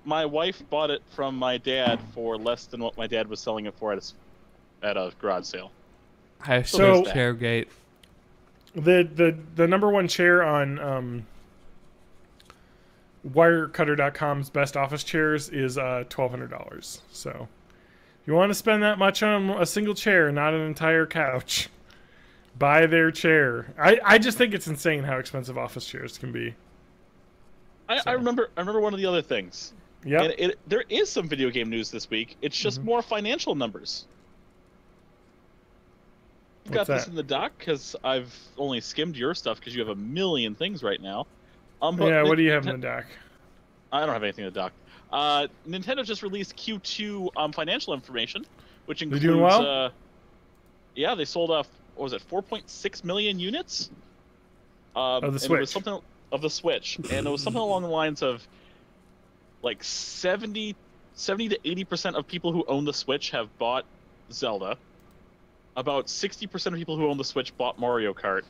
My wife bought it from my dad for less than what my dad was selling it for at a garage sale. Hashtag Chairgate. The number one chair on wirecutter.com's best office chairs is $1,200. So if you want to spend that much on a single chair, not an entire couch, buy their chair. I just think it's insane how expensive office chairs can be. I remember one of the other things. Yeah. There is some video game news this week. It's just more financial numbers. I've got this in the doc because I've only skimmed your stuff because you have a million things right now. Yeah, what do you have in the doc? I don't have anything in the doc. Nintendo just released Q2 financial information, which includes... They doing well? Yeah, they sold off, what was it, 4.6 million units? Of the Switch. It was something of the Switch, and it was something along the lines of like 70 to 80% of people who own the Switch have bought Zelda. About 60% of people who own the Switch bought Mario Kart,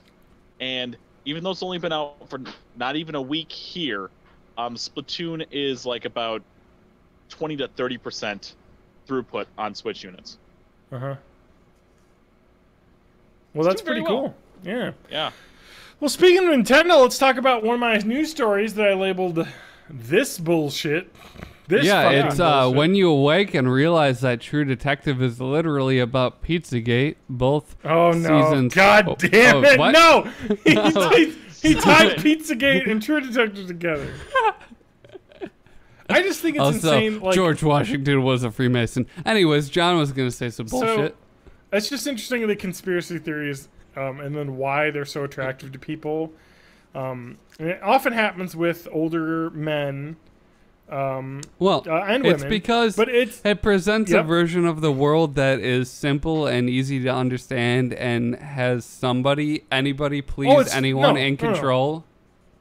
and even though it's only been out for not even a week here, Splatoon is like about 20 to 30% throughput on Switch units. Well, that's pretty cool. Yeah. Yeah. Well, speaking of Nintendo, let's talk about one of my news stories that I labeled "This Bullshit." It's when you awake and realize that True Detective is literally about Pizzagate. Both seasons. God damn it! What? No, he tied Pizzagate and True Detective together. I just think it's insane. Like, George Washington was a Freemason. Anyways, John was gonna say some bullshit. It's just interesting the conspiracy theories, and then why they're so attractive to people. And it often happens with older men. and it's women. because but it presents a Yep. version of the world that is simple and easy to understand and has anybody please anyone in control.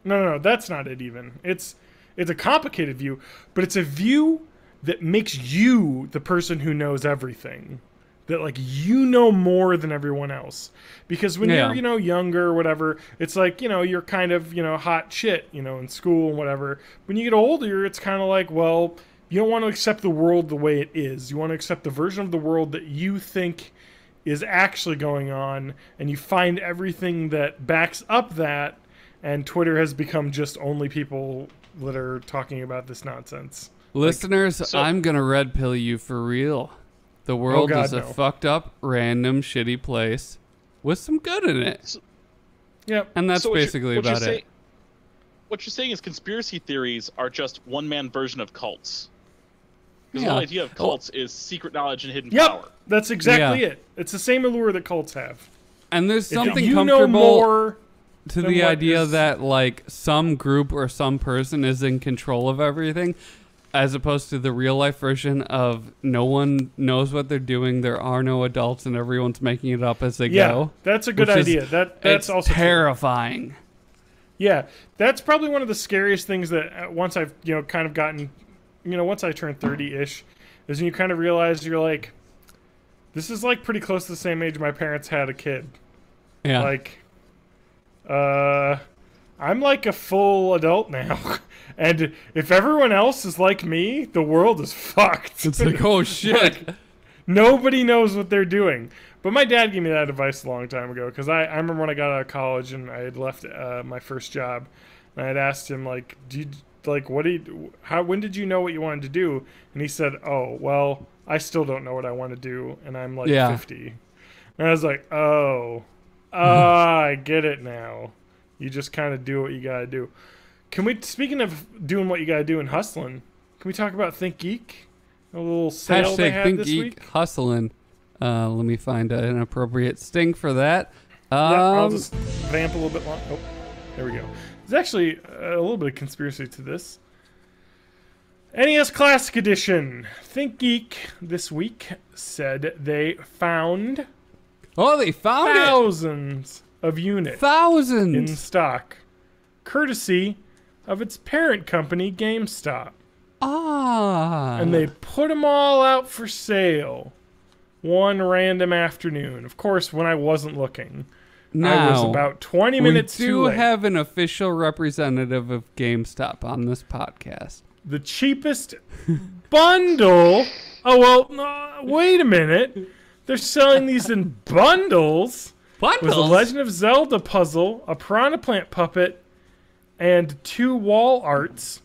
No, that's not it even. It's a complicated view, but it's a view that makes you the person who knows everything. That, like, you know more than everyone else. Because when Yeah. you're, younger or whatever, it's like, you're kind of, hot shit, in school and whatever. When you get older, it's kind of like, well, you don't want to accept the world the way it is. You want to accept the version of the world that you think is actually going on, and you find everything that backs up that, and Twitter has become just only people that are talking about this nonsense. Listeners, I'm going to red pill you for real. The world God, is a no. fucked up, random, shitty place with some good in it. Yep. And that's So what basically what about you're it. What you're saying is conspiracy theories are just one-man version of cults. Because the Yeah. whole idea of cults is secret knowledge and hidden Yep. power. That's exactly Yeah. it. It's the same allure that cults have. And there's If something you know comfortable more to than the what idea is- that, like, some group or some person is in control of everything, as opposed to the real life version of no one knows what they're doing, there are no adults, and everyone's making it up as they go. That's a good which is- idea. That's It's also true. terrifying. Yeah, that's probably one of the scariest things that once I've kind of gotten, once I turned 30-ish, is when you kind of realize you're like, this is like pretty close to the same age my parents had a kid. Yeah. Like, I'm like a full adult now, and if everyone else is like me, the world is fucked. It's like, oh shit. Nobody knows what they're doing. But my dad gave me that advice a long time ago, because I remember when I got out of college and I had left my first job, and I had asked him, like, when did you know what you wanted to do? And he said, oh, well, I still don't know what I want to do, and I'm like 50. And I was like, I get it now. You just kind of do what you gotta do. Speaking of doing what you gotta do and hustling, can we talk about Think Geek? A little sale they Hashtag had Think this Geek week? hustling. Let me find an appropriate sting for that. I'll just vamp a little bit long. Oh, there we go. There's actually a little bit of conspiracy to this. NES Classic Edition. Think Geek this week said they found Oh, they found it. thousands of units in Thousands. stock, courtesy of its parent company, GameStop. Ah. And they put them all out for sale one random afternoon. Of course, when I wasn't looking. I was Now, about 20 minutes we too do late. have an official representative of GameStop on this podcast. The cheapest bundle. Oh, well, wait a minute. They're selling these in bundles. What? With a Legend of Zelda puzzle, a Piranha Plant puppet, and 2 wall arts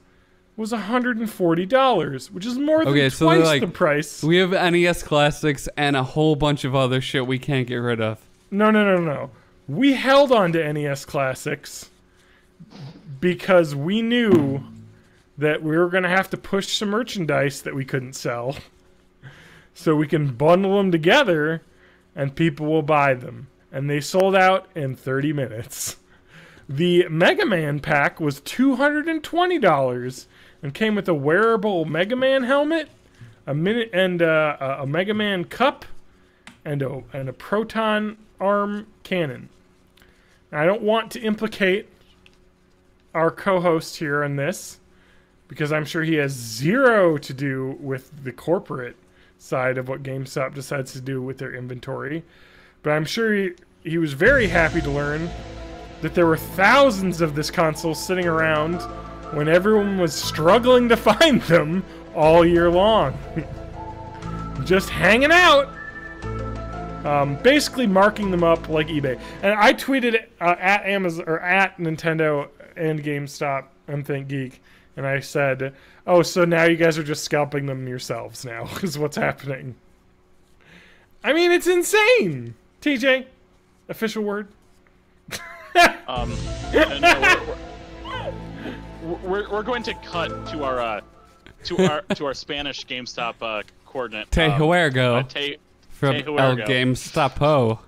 was $140, which is more than Okay, so twice they're like, the price. We have NES Classics and a whole bunch of other shit we can't get rid of. No. We held on to NES Classics because we knew that we were going to have to push some merchandise that we couldn't sell. So we can bundle them together and people will buy them. And they sold out in 30 minutes. The Mega Man pack was $220 and came with a wearable Mega Man helmet, a Mega Man cup, and a proton arm cannon. Now, I don't want to implicate our co-host here on this, because I'm sure he has zero to do with the corporate side of what GameStop decides to do with their inventory. But I'm sure he was very happy to learn that there were thousands of this console sitting around when everyone was struggling to find them all year long. Just hanging out. Basically marking them up like eBay. And I tweeted at Amazon or at Nintendo and GameStop and Think Geek, and I said, "Oh, so now you guys are just scalping them yourselves now? Is what's happening?" I mean, it's insane. TJ, official word. No, we're going to cut to our Spanish GameStop coordinate. Te Juergo Te from El Juergo. GameStopo.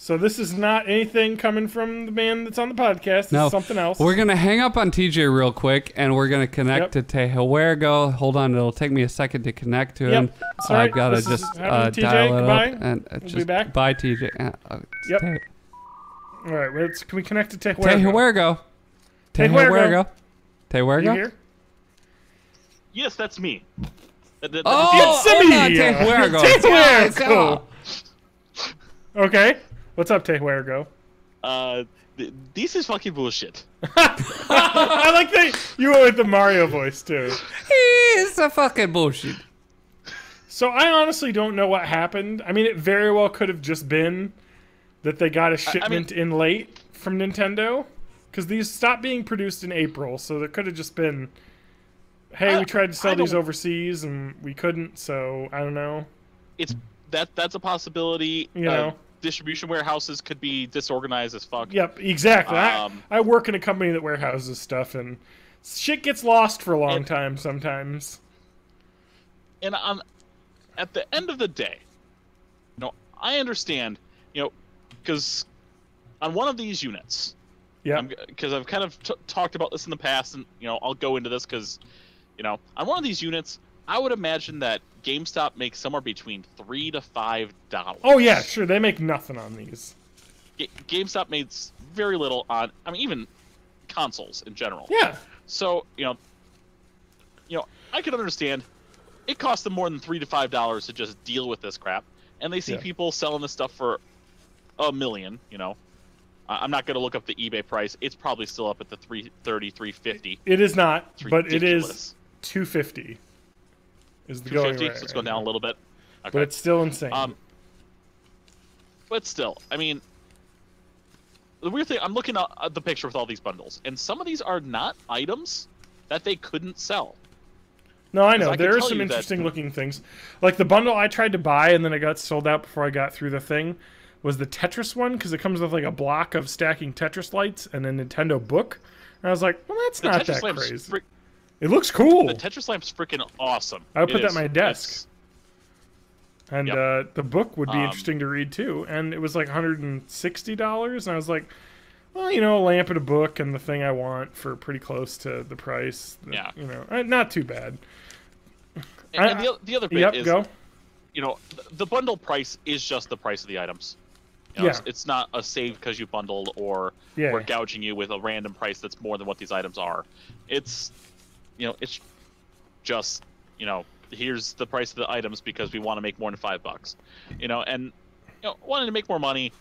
So this is not anything coming from the man that's on the podcast. This No, is something else. We're gonna hang up on TJ real quick, and we're gonna connect to Tehuergo. Hold on, it'll take me a second to connect to him. It's all right. I've gotta This is just happening, TJ. dial it Goodbye. up and We'll just be back. bye, TJ. Yep. All right, can we connect to Tehuergo? Tehuergo. Tehuergo. Tehuergo. You here? Yes, that's me. Oh, It's hold on, me. Tehuergo. Tehuergo. Okay. What's up, Tehuergo? This is fucking bullshit. I like that you went with the Mario voice too. It's a fucking bullshit. So I honestly don't know what happened. I mean, it very well could have just been that they got a shipment in late from Nintendo, because these stopped being produced in April. So there could have just been, hey, we tried to sell these overseas and we couldn't. So I don't know. That's a possibility. You know. Distribution warehouses could be disorganized as fuck. Yep, exactly. I work in a company that warehouses stuff, and shit gets lost for a long time sometimes. And at the end of the day, I understand, because on one of these units, because I've kind of talked about this in the past, and I'll go into this because, on one of these units, I would imagine that GameStop makes somewhere between $3 to $5. Oh yeah, sure. They make nothing on these. GameStop makes very little on, even consoles in general. Yeah. So I can understand. It costs them more than $3 to $5 to just deal with this crap, and they see people selling this stuff for $1 million. I'm not going to look up the eBay price. It's probably still up at the $330, $350. It is not, It's but it ridiculous. is $250. Is the $250, going rate so it's going down a little bit. Okay. But it's still insane. But still, the weird thing, I'm looking at the picture with all these bundles, and some of these are not items that they couldn't sell. No, I know. I can There are tell some you that- interesting looking things. Like the bundle I tried to buy and then it got sold out before I got through the thing was the Tetris one, because it comes with like a block of stacking Tetris lights and a Nintendo book. And I was like, well, that's not that crazy. It looks cool. The Tetris lamp's freaking awesome. I would put that on my desk. And Yep. the book would be interesting to read too. And it was like $160. And I was like, well, a lamp and a book and the thing I want for pretty close to the price. Yeah. Not too bad. And the other bit is, go. The bundle price is just the price of the items. It's not a save because you bundled or we're gouging you with a random price that's more than what these items are. It's, it's just, here's the price of the items because we want to make more than $5. And wanting to make more money,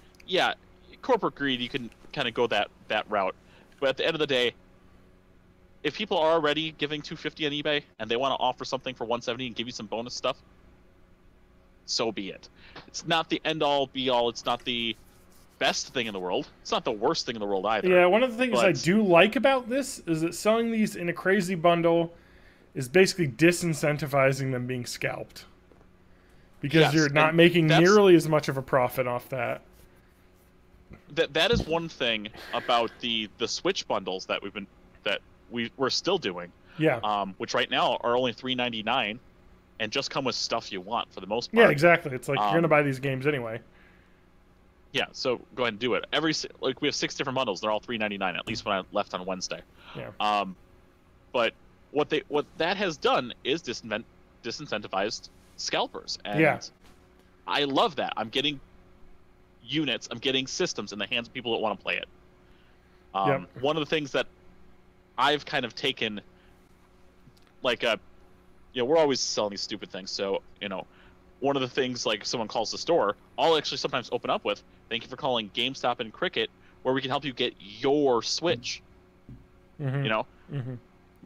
corporate greed, you can kind of go that route. But at the end of the day, if people are already giving $250 on eBay and they want to offer something for $170 and give you some bonus stuff, so be it. It's not the end all be all. It's not the best thing in the world. It's not the worst thing in the world either. Yeah, one of the things I do like about this is that selling these in a crazy bundle is basically disincentivizing them being scalped. Because you're not making nearly as much of a profit off that. That is one thing about the Switch bundles that we're still doing. Yeah. Which right now are only $3.99 and just come with stuff you want for the most part. Yeah, exactly. It's like you're gonna buy these games anyway. Yeah, so go ahead and do it. We have 6 different bundles. They're all $3.99. At least when I left on Wednesday. Yeah. But what that has done is disincentivized scalpers, and I love that. I'm getting units. I'm getting systems in the hands of people that want to play it. One of the things that I've kind of taken, we're always selling these stupid things. So, one of the things, like someone calls the store, I'll actually sometimes open up with, thank you for calling GameStop and Cricket, where we can help you get your Switch. Mm-hmm.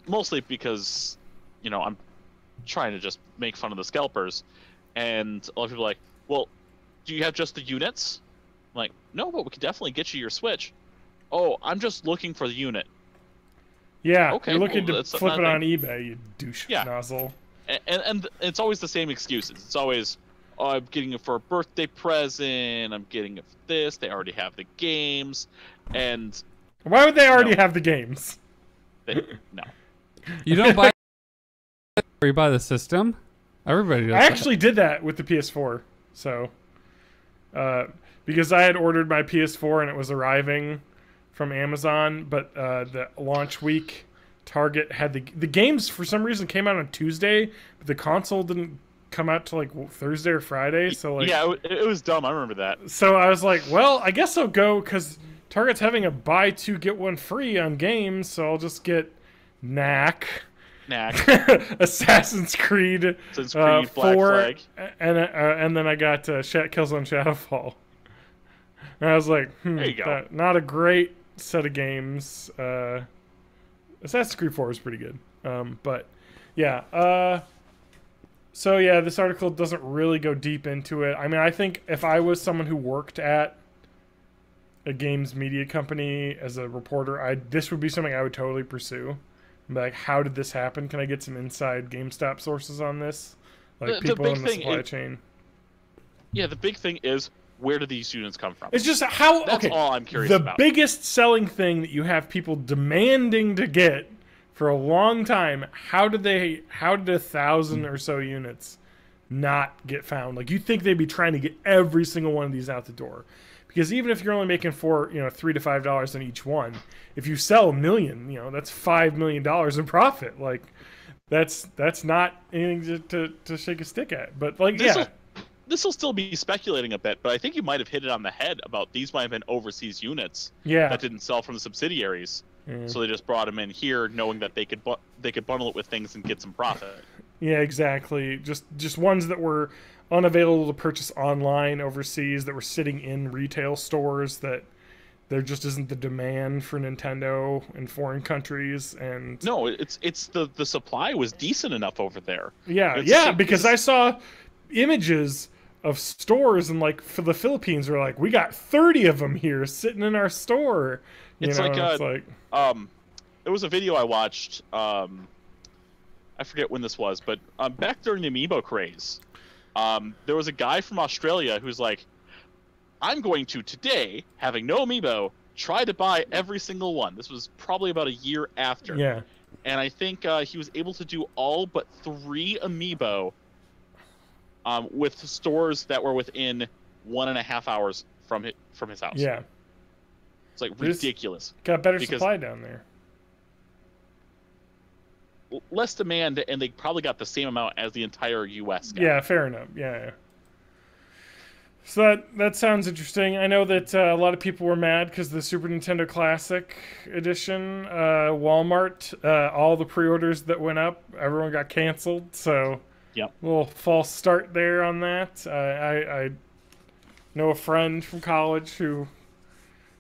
Mostly because, I'm trying to just make fun of the scalpers. And a lot of people are like, well, do you have just the units? I'm like, no, but we can definitely get you your Switch. Oh, I'm just looking for the unit. Yeah, okay, you're looking to that's flip it another on eBay, you douche nozzle. And it's always the same excuses. It's always, oh, I'm getting it for a birthday present. I'm getting it for this. They already have the games. And why would they already have the games? No. You don't buy or you buy the system? Everybody does. I actually did that with the PS4. So because I had ordered my PS4 and it was arriving from Amazon, but the launch week, Target had the games for some reason came out on Tuesday, but the console didn't come out till like Thursday or Friday. So like, yeah, it was dumb. I remember that. So I was like, well, I guess I'll go because Target's having a buy two get one free on games, so I'll just get Knack. Assassin's Creed, Black 4, Flag, and then I got Killzone Shadowfall. And I was like, there you go. Not a great set of games. Assassin's Creed 4 is pretty good, but yeah. So yeah, this article doesn't really go deep into it. I mean, I think if I was someone who worked at a games media company as a reporter, this would be something I would totally pursue. Like, how did this happen? Can I get some inside GameStop sources on this? Like, people in the supply chain. Yeah, the big thing is, where do these units come from? It's just how... That's okay, all I'm curious about. The biggest selling thing that you have people demanding to get for a long time, how did 1,000 or so units not get found? Like, you'd think they'd be trying to get every single one of these out the door. Because even if you're only making $3 to $5 on each one, if you sell 1 million, that's $5 million in profit. Like, that's not anything to shake a stick at. But like, this will still be speculating a bit, but I think you might have hit it on the head about these might have been overseas units that didn't sell from the subsidiaries. So they just brought them in here, knowing that they could bundle it with things and get some profit. Yeah, exactly. Just ones that were unavailable to purchase online overseas, that were sitting in retail stores, that there just isn't the demand for Nintendo in foreign countries. And no, it's the supply was decent enough over there. Yeah, because I saw images of stores in like for the Philippines were like, we got 30 of them here sitting in our store. It's like there was a video I watched. I forget when this was, but back during the Amiibo craze. There was a guy from Australia who's like, I'm going to today, having no Amiibo, try to buy every single one. This was probably about a year after. Yeah. And I think he was able to do all but 3 Amiibo with stores that were within 1.5 hours from his house. Yeah. It's like ridiculous. Got better supply down there. Less demand, and they probably got the same amount as the entire U.S. got. Yeah, fair enough. Yeah. So that sounds interesting. I know that a lot of people were mad because the Super Nintendo Classic Edition, Walmart, all the pre-orders that went up, everyone got canceled. So, yep. A little false start there on that. I know a friend from college who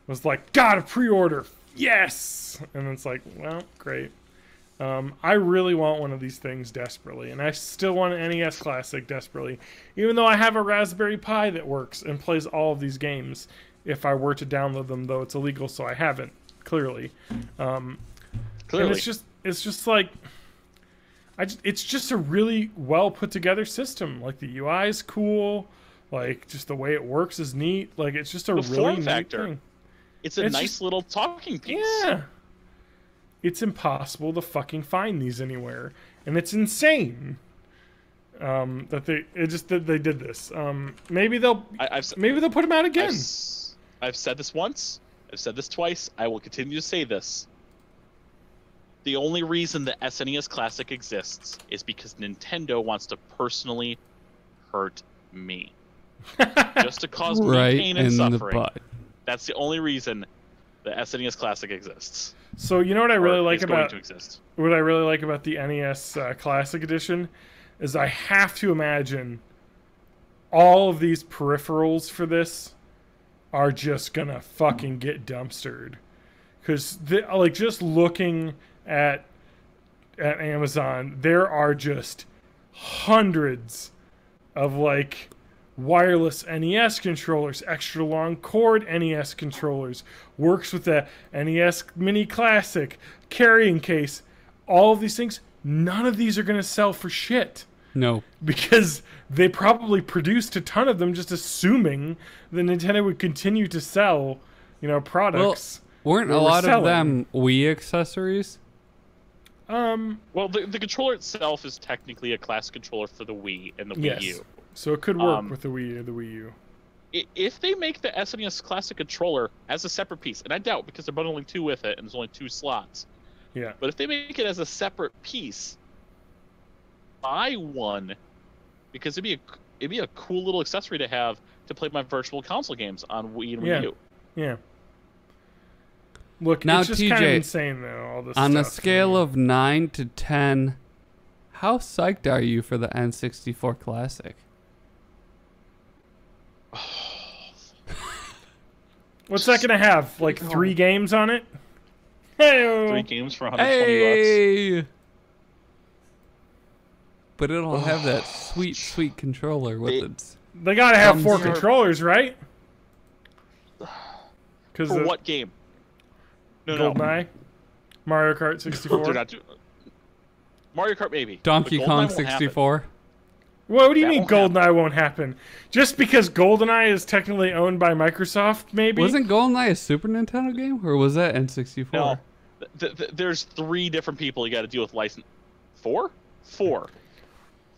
was like, "Got a pre-order, yes!" And it's like, well, great. I really want one of these things desperately, and I still want an NES Classic desperately, even though I have a Raspberry Pi that works and plays all of these games. If I were to download them, though it's illegal, so I haven't, clearly. And it's just like, it's just a really well put together system. Like, the UI is cool, like just the way it works is neat. Like, it's just a really neat thing. It's a nice little talking piece. Yeah. It's impossible to fucking find these anywhere, and it's insane that they did this. Maybe they'll put them out again. I've said this once. I've said this twice. I will continue to say this. The only reason the SNES Classic exists is because Nintendo wants to personally hurt me, just to cause me pain and suffering. That's the only reason the SNES Classic exists. So you know what I really like about the NES Classic Edition is I have to imagine all of these peripherals for this are just gonna fucking get dumpstered, because like, just looking at Amazon, there are just hundreds of like wireless NES controllers, extra long cord NES controllers, works with the NES Mini Classic, carrying case, all of these things. None of these are going to sell for shit. No. Because they probably produced a ton of them just assuming that Nintendo would continue to sell, products. Well, weren't a lot of them Wii accessories? Well, the controller itself is technically a classic controller for the Wii and the Wii U. So it could work with the Wii or the Wii U. if they make the SNES Classic controller as a separate piece, and I doubt because they're bundling 2 with it and there's only 2 slots. Yeah. But if they make it as a separate piece, buy one, because it'd be a cool little accessory to have to play my virtual console games on Wii and Wii U. Yeah. Look, Now, it's just kind of TJ, insane though. All this On a stuff, scale of 9 to 10, how psyched are you for the N64 Classic? What's that gonna have? Like 3 games on it? Hey. 3 games for 120 bucks. Hey! But it'll have that sweet, sweet controller with its. They gotta have Thumbs 4 up. controllers, right? For what game? No, GoldenEye, Mario Kart 64. They're not doing- Mario Kart maybe. Donkey but Kong GoldenEye won't happen. 64. What do you That mean won't GoldenEye won't happen? Just because GoldenEye is technically owned by Microsoft, maybe? Wasn't GoldenEye a Super Nintendo game, or was that N64? No. There's 3 different people you got to deal with license. 4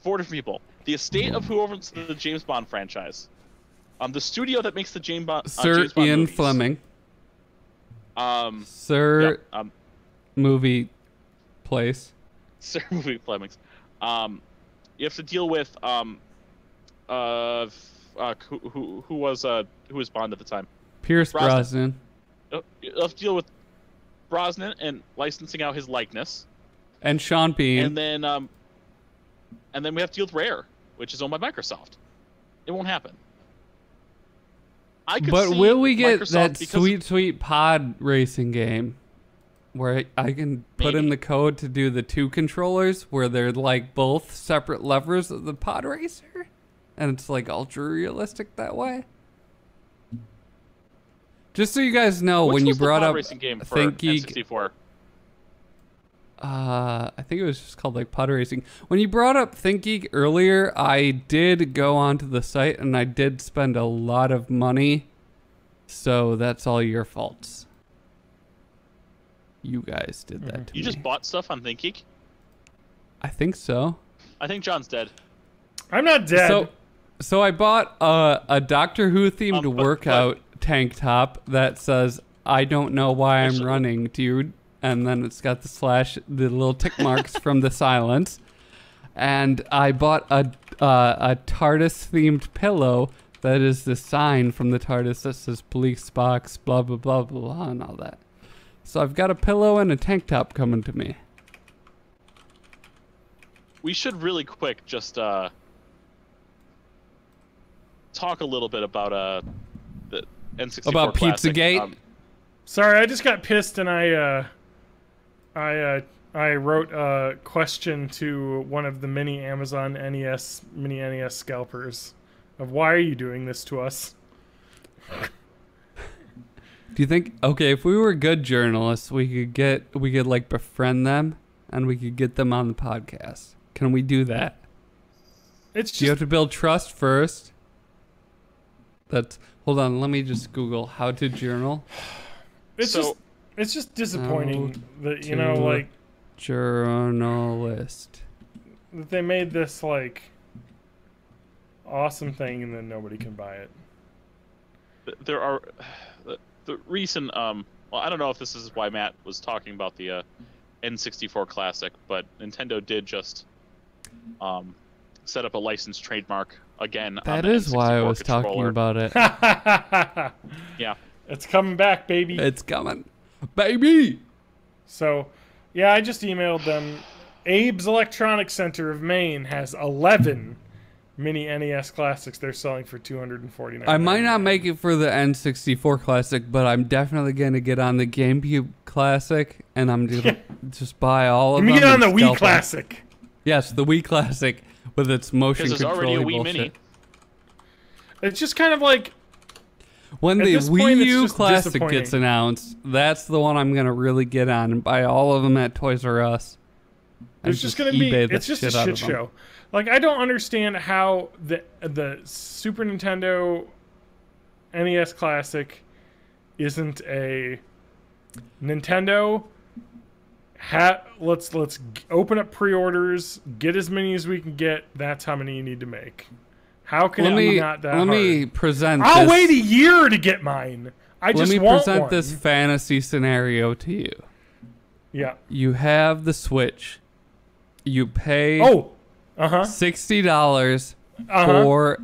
different people. The estate of who owns the James Bond franchise. The studio that makes the James Bond Sir James Bond Ian movies. Fleming. Sir Sir Movie Place. Sir Movie Flemings. You have to deal with who was Bond at the time? Pierce Brosnan. Brosnan. You have to deal with Brosnan and licensing out his likeness, And Sean Bean. and then we have to deal with Rare, which is owned by Microsoft. It won't happen. I could But see will we get Microsoft that because- sweet, sweet pod racing game where I can put in Maybe. the code to do the 2 controllers where they're like both separate levers of the pod racer? And it's like ultra realistic that way? Just so you guys know, Which when you was the brought pod up racing game for ThinkGeek, N64? I think it was just called like pod racing. When you brought up ThinkGeek earlier, I did go onto the site and I did spend a lot of money. So that's all your faults. You guys did that to You me. just bought stuff on ThinkGeek? I think so. I think John's dead. I'm not dead. So I bought a Doctor Who themed But- workout tank top that says "I don't know why I'm Actually- running, dude," and then it's got the little tick marks from the silence. And I bought a TARDIS themed pillow that is the sign from the TARDIS that says "Police box," blah blah blah blah blah, and all that. So I've got a pillow and a tank top coming to me. We should really quick just talk a little bit about the N64 About Classic. Pizzagate? Sorry, I just got pissed and I wrote a question to one of the mini NES scalpers of why are you doing this to us? Do you think, okay, if we were good journalists, we could like befriend them and we could get them on the podcast? Can we do that? It's You have just to build trust first. Hold on, let me just Google how to journal. it's just disappointing that to- like Journalist. Mm-hmm. that they made this like awesome thing and then nobody can buy it. There are the recent well, I don't know if this is why Matt was talking about the N64 Classic, but Nintendo did just set up a licensed trademark again. on That the is why I N64 was talking controller. about it. Yeah. It's coming back, baby. It's coming. Baby! So, yeah, I just emailed them. Abe's Electronics Center of Maine has 11 mini NES classics they're selling for $249. I might not make it for the N64 Classic, but I'm definitely going to get on the GameCube Classic, and I'm going to just buy all of Let me them. get on the and Wii scalp 'em. Classic. Yes, the Wii Classic with its motion Because there's control already a Wii bullshit. Mini. It's just kind of like When At the this Wii point, it's U just Classic disappointing. gets announced, that's the one I'm going to really get on and buy all of them at Toys R Us. and there's just going to be eBay the it's just a shit out shit of them. show. Like I don't understand how the Super Nintendo NES Classic isn't a Nintendo. Let's open up pre-orders, get as many as we can get. That's how many you need to make. How can it be not that let hard? me present I'll this. wait a year to get mine. I Let just me want present one. this fantasy scenario to you. Yeah. You have the Switch. You pay $60 for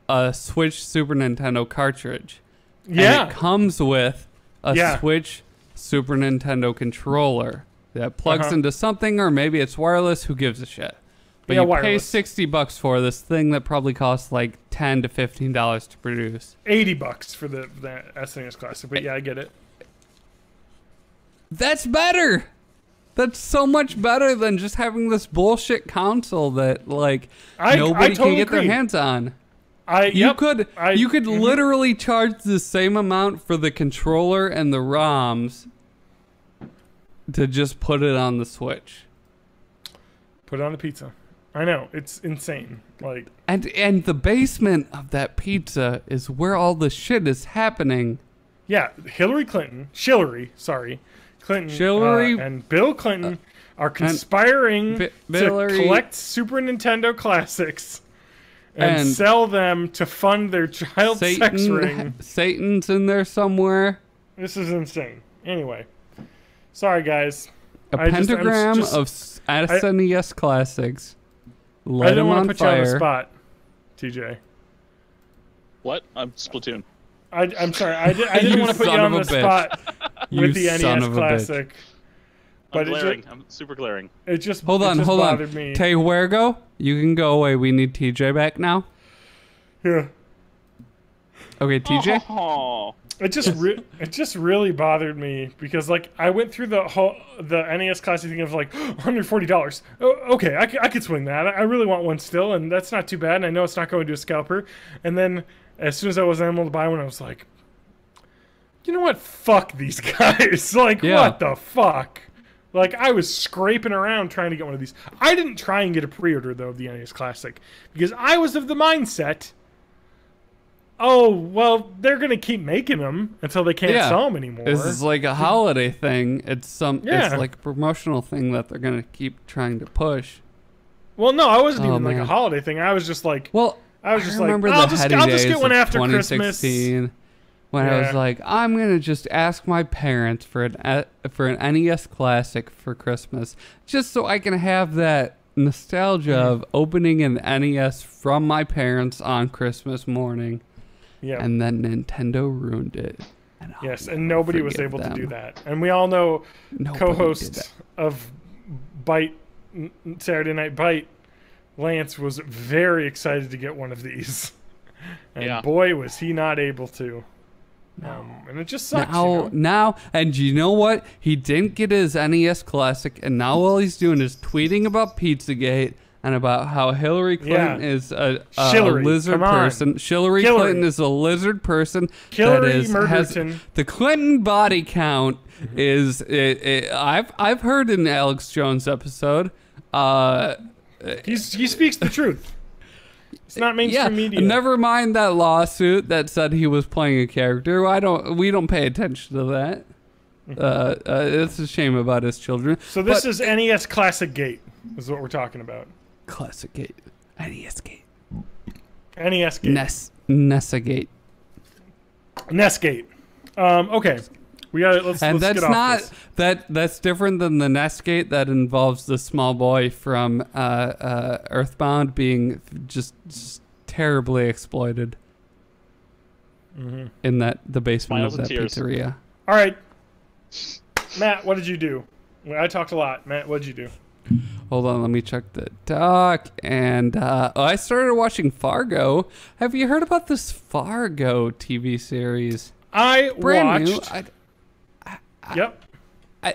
a Switch Super Nintendo cartridge. Yeah. And it comes with a Yeah. Switch Super Nintendo controller that plugs into something, or maybe it's wireless. Who gives a shit? But you pay $60 for this thing that probably costs like $10 to $15 to produce. $80 for the SNES Classic. But yeah, I get it. That's better. That's so much better than just having this bullshit console that like nobody totally can get agree. their hands on. You could literally charge the same amount for the controller and the ROMs to just put it on the Switch. Put it on the pizza. I know, it's insane. Like, and the basement of that pizza is where all the shit is happening. yeah, Clinton, and Bill Clinton are conspiring to collect Super Nintendo classics and sell them to fund their child sex ring. Satan's in there somewhere. This is insane. Anyway, sorry guys. A pentagram of SNES classics. I didn't want to put you on the spot, TJ. What? I'm Splatoon. I'm sorry. I didn't want to put you on the spot with the NES Classic. But I'm super glaring. It just hold on. Me. Tehuergo, you can go away. We need TJ back now. Yeah. Okay, TJ. Oh. It just really bothered me because like I went through the NES Classic thing of like $140. Oh, okay, I could swing that. I really want one still, and that's not too bad. And I know it's not going to a scalper. And then as soon as I was able to buy one, I was like, you know what? Fuck these guys. Like, what the fuck? Like, I was scraping around trying to get one of these. I didn't try and get a pre-order, though, of the NES Classic. Because I was of the mindset, oh, well, they're going to keep making them until they can't sell them anymore. This is like a holiday thing. It's like a promotional thing that they're going to keep trying to push. Well, no, I wasn't even like a holiday thing. I was just like... Well, I was just remember like, the I'll just get one after 2016 Christmas. When I was like, I'm gonna just ask my parents for an NES Classic for Christmas, just so I can have that nostalgia of opening an NES from my parents on Christmas morning. Yeah. And then Nintendo ruined it. And and nobody was able to do that. And we all know co-host of Bite Saturday Night Bite, Lance, was very excited to get one of these. And boy, was he not able to. And it just sucks. Now, and you know what? He didn't get his NES Classic, and now all he's doing is tweeting about Pizzagate and about how Hillary Clinton is a lizard person. Hillary Clinton is a lizard person. Has the Clinton body count is. I've heard in Alex Jones' episode. He speaks the truth. It's not mainstream media. Never mind that lawsuit that said he was playing a character. We don't pay attention to that. It's a shame about his children. So this is NES Classic Gate, is what we're talking about. Classic Gate. NES Gate. NES Gate. Nesagate. Nesgate. Okay. We got it. Let's that's get off this. That's different than the Nestgate that involves the small boy from Earthbound being just terribly exploited in the basement of that pizzeria. All right, Matt, what did you do? I talked a lot. Matt, what did you do? Hold on, let me check the doc. And I started watching Fargo. Have you heard about this Fargo TV series? Brand watched. New. Yep.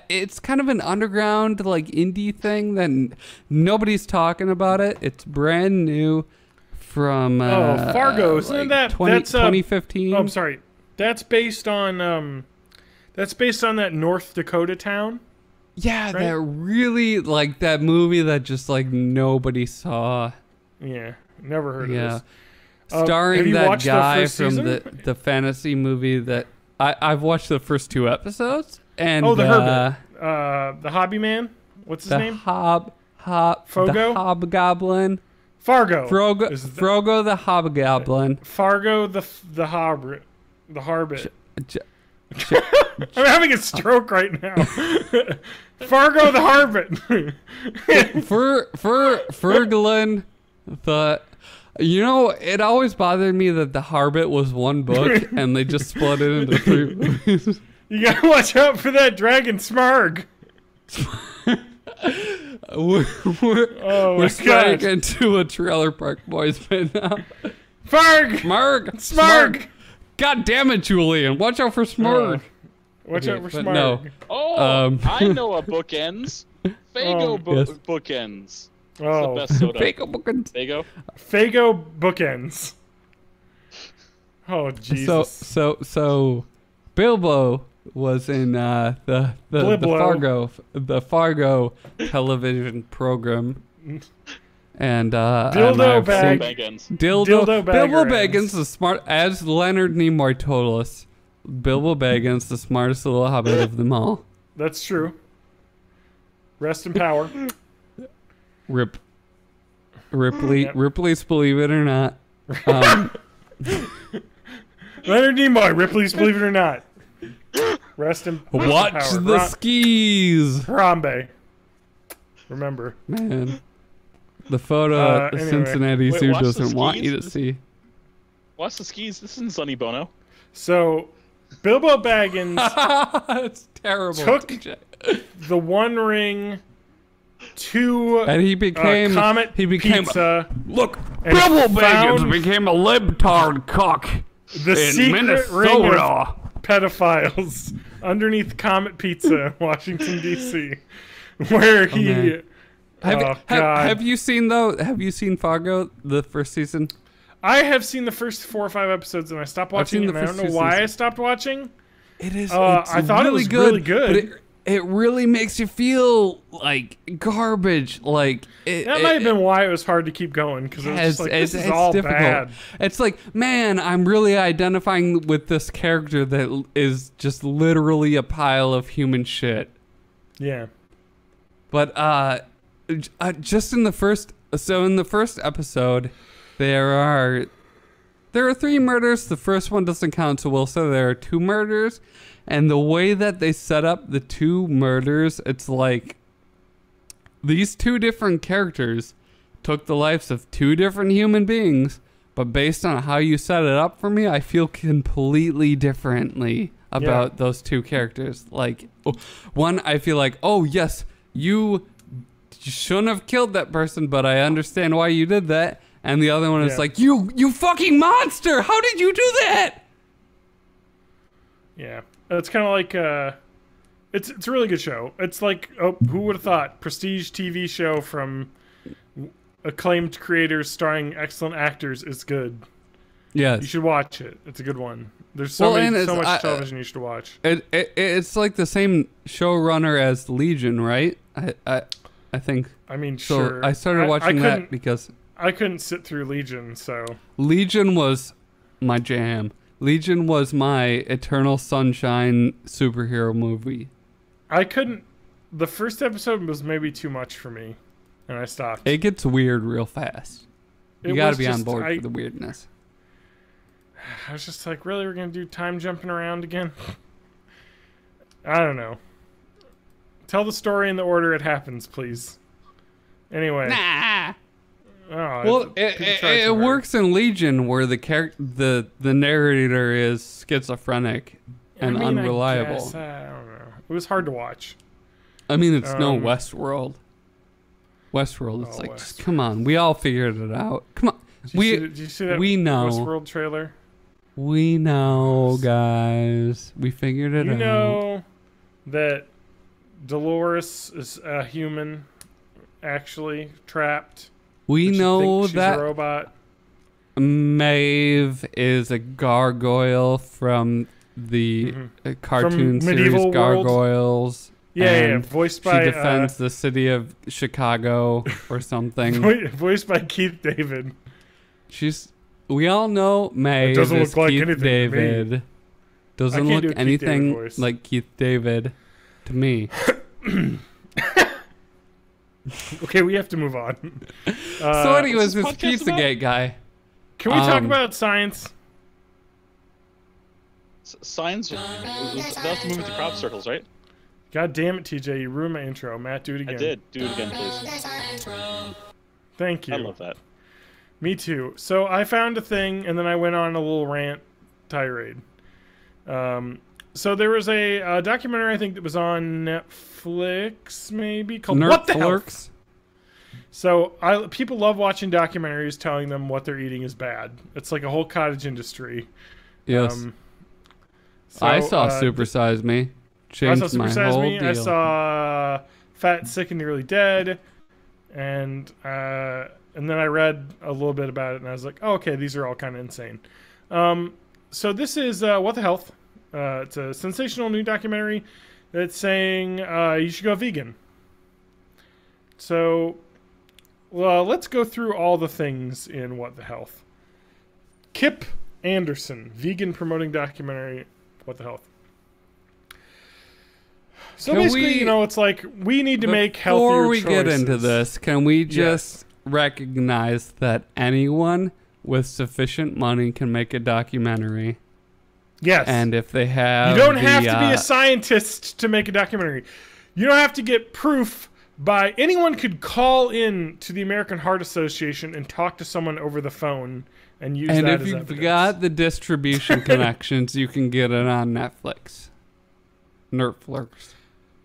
It's kind of an underground, like, indie thing that nobody's talking about it. It's brand new from Fargo, isn't that 2015? I'm sorry. That's based on that North Dakota town. Yeah, right? that really, like, that movie that just, like, nobody saw. Yeah, never heard of this. Starring that guy from the fantasy movie that I've watched the first 2 episodes. And the Hermit, the Hobby Man. What's his name? Fogo? The Hobgoblin. Fargo. Frogo the Hobgoblin. Fargo the Harbit. The Harbit. I'm having a stroke right now. Fargo the Harbit. Ferglin the. You know, it always bothered me that the Harbit was one book and they just split it into 3 movies. You gotta watch out for that dragon Smarg. We're straying into a Trailer Park Boys right now. Smarg! God damn it, Julian. Watch out for Smarg. Watch out for Smarg. No. Oh, I know a bookends. Fago bookends. Oh. It's the best soda. Fago bookends. Fago bookends. Oh, Jesus. So Bilbo was in the Fargo television program, and Dildo Bilbo Baggins, the smart, as Leonard Nimoy told us, Bilbo Baggins, the smartest little hobbit of them all. That's true. Rest in power. Ripley's Believe It or Not. Leonard Nimoy, Ripley's Believe It or Not. Rest in Watch power. the skis. Harambe. Remember. Man. The photo the anyway. Cincinnati Zoo watch the doesn't want you to skis? see. Watch the skis. This isn't Sonny Bono. So, Bilbo Baggins It's terrible. took TJ. the One Ring to And he became Comet Pizza. Look, and Bilbo found Baggins became a libtard cock the in secret ring Minnesota. of pedophiles underneath Comet Pizza in Washington D.C., where he. man. God. Have you seen Fargo, the first season? I have seen the first 4 or 5 episodes and I stopped watching. seen And the I don't first know 2 why I seasons. stopped watching. It is. I thought it was really good. But it really makes you feel like garbage. Like That might have been why it was hard to keep going, because it was just like, this is all difficult. bad. It's like, man, I'm really identifying with this character that is just literally a pile of human shit. Yeah. But just in the first episode, there are 3 murders. The first one doesn't count, so we'll say there are 2 murders. And the way that they set up the 2 murders, it's like these 2 different characters took the lives of 2 different human beings, but based on how you set it up for me, I feel completely differently about those 2 characters. Like, one, I feel like, oh yes, you shouldn't have killed that person, but I understand why you did that. And the other one is like, you fucking monster! How did you do that? Yeah. It's kind of like it's a really good show. It's like, who would have thought, prestige TV show from acclaimed creators starring excellent actors is good. Yes. You should watch it. It's a good one. There's so much television you should watch. It's like the same showrunner as Legion, right? I think. I mean, so sure. I started watching that because I couldn't sit through Legion, so Legion was my jam. Legion was my Eternal Sunshine superhero movie. I couldn't. The first episode was maybe too much for me, and I stopped. It gets weird real fast. You got to be on board for the weirdness. I was just like, really, we're gonna do time jumping around again? I don't know. Tell the story in the order it happens, please. Anyway. Nah. Oh, Well, it works in Legion where the narrator is schizophrenic and unreliable. I don't know. It was hard to watch. I mean, it's no Westworld. Westworld, it's like, just come on. We all figured it out. Come on. Did you see that we know. Westworld trailer? We know, guys. We figured it out. You know that Dolores is a human, actually trapped. We know she's that a robot. Maeve is a gargoyle from the cartoon From Medieval series Gargoyles. Yeah, voiced by... She defends the city of Chicago or something. Voiced by Keith David. We all know Maeve doesn't is look like Keith anything to David. me. Doesn't I can't do look a Keith David anything voice. like Keith David to me. Okay, we have to move on. So anyways, this podcast about? Pizzagate guy. Can we talk about science? Signs. That was the movie with the crop circles, right? God damn it, TJ, you ruined my intro. Matt, do it again. I did. Do it again, please. Thank you. I love that. Me too. So I found a thing, and then I went on a little rant tirade. So there was a documentary, I think, that was on Netflix, maybe, called What the Hell? So people love watching documentaries telling them what they're eating is bad. It's like a whole cottage industry. Yes. I saw Super Size Me. Changed my whole deal. I saw Fat, Sick, and Nearly Dead, and then I read a little bit about it, and I was like, oh, okay, these are all kind of insane. So this is What the Health. It's a sensational new documentary that's saying you should go vegan. So, well, let's go through all the things in What the Health. Kip Anderson, vegan promoting documentary, What the Health. So basically, it's like we need to make healthier choices. Before we get into this, can we just recognize that anyone with sufficient money can make a documentary? Yes. And if they have... You don't have to be a scientist to make a documentary. You don't have to get proof by... Anyone could call in to the American Heart Association and talk to someone over the phone and use that as evidence. And if you've got the distribution connections, you can get it on Netflix. Nerflix.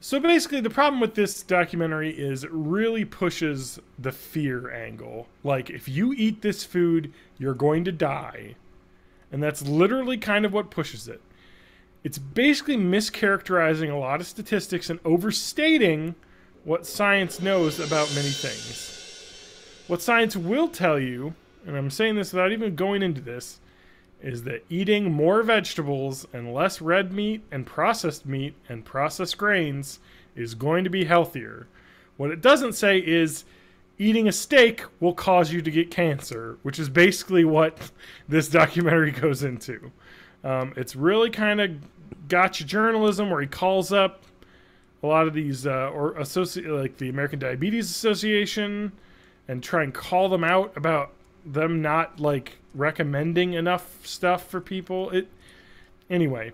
So basically, the problem with this documentary is it really pushes the fear angle. Like, if you eat this food, you're going to die. And that's literally kind of what pushes it. It's basically mischaracterizing a lot of statistics and overstating what science knows about many things. What science will tell you, and I'm saying this without even going into this, is that eating more vegetables and less red meat and processed grains is going to be healthier. What it doesn't say is eating a steak will cause you to get cancer, which is basically what this documentary goes into. It's really kind of gotcha journalism where he calls up a lot of these like the American Diabetes Association and try and call them out about them not like recommending enough stuff for people. Anyway,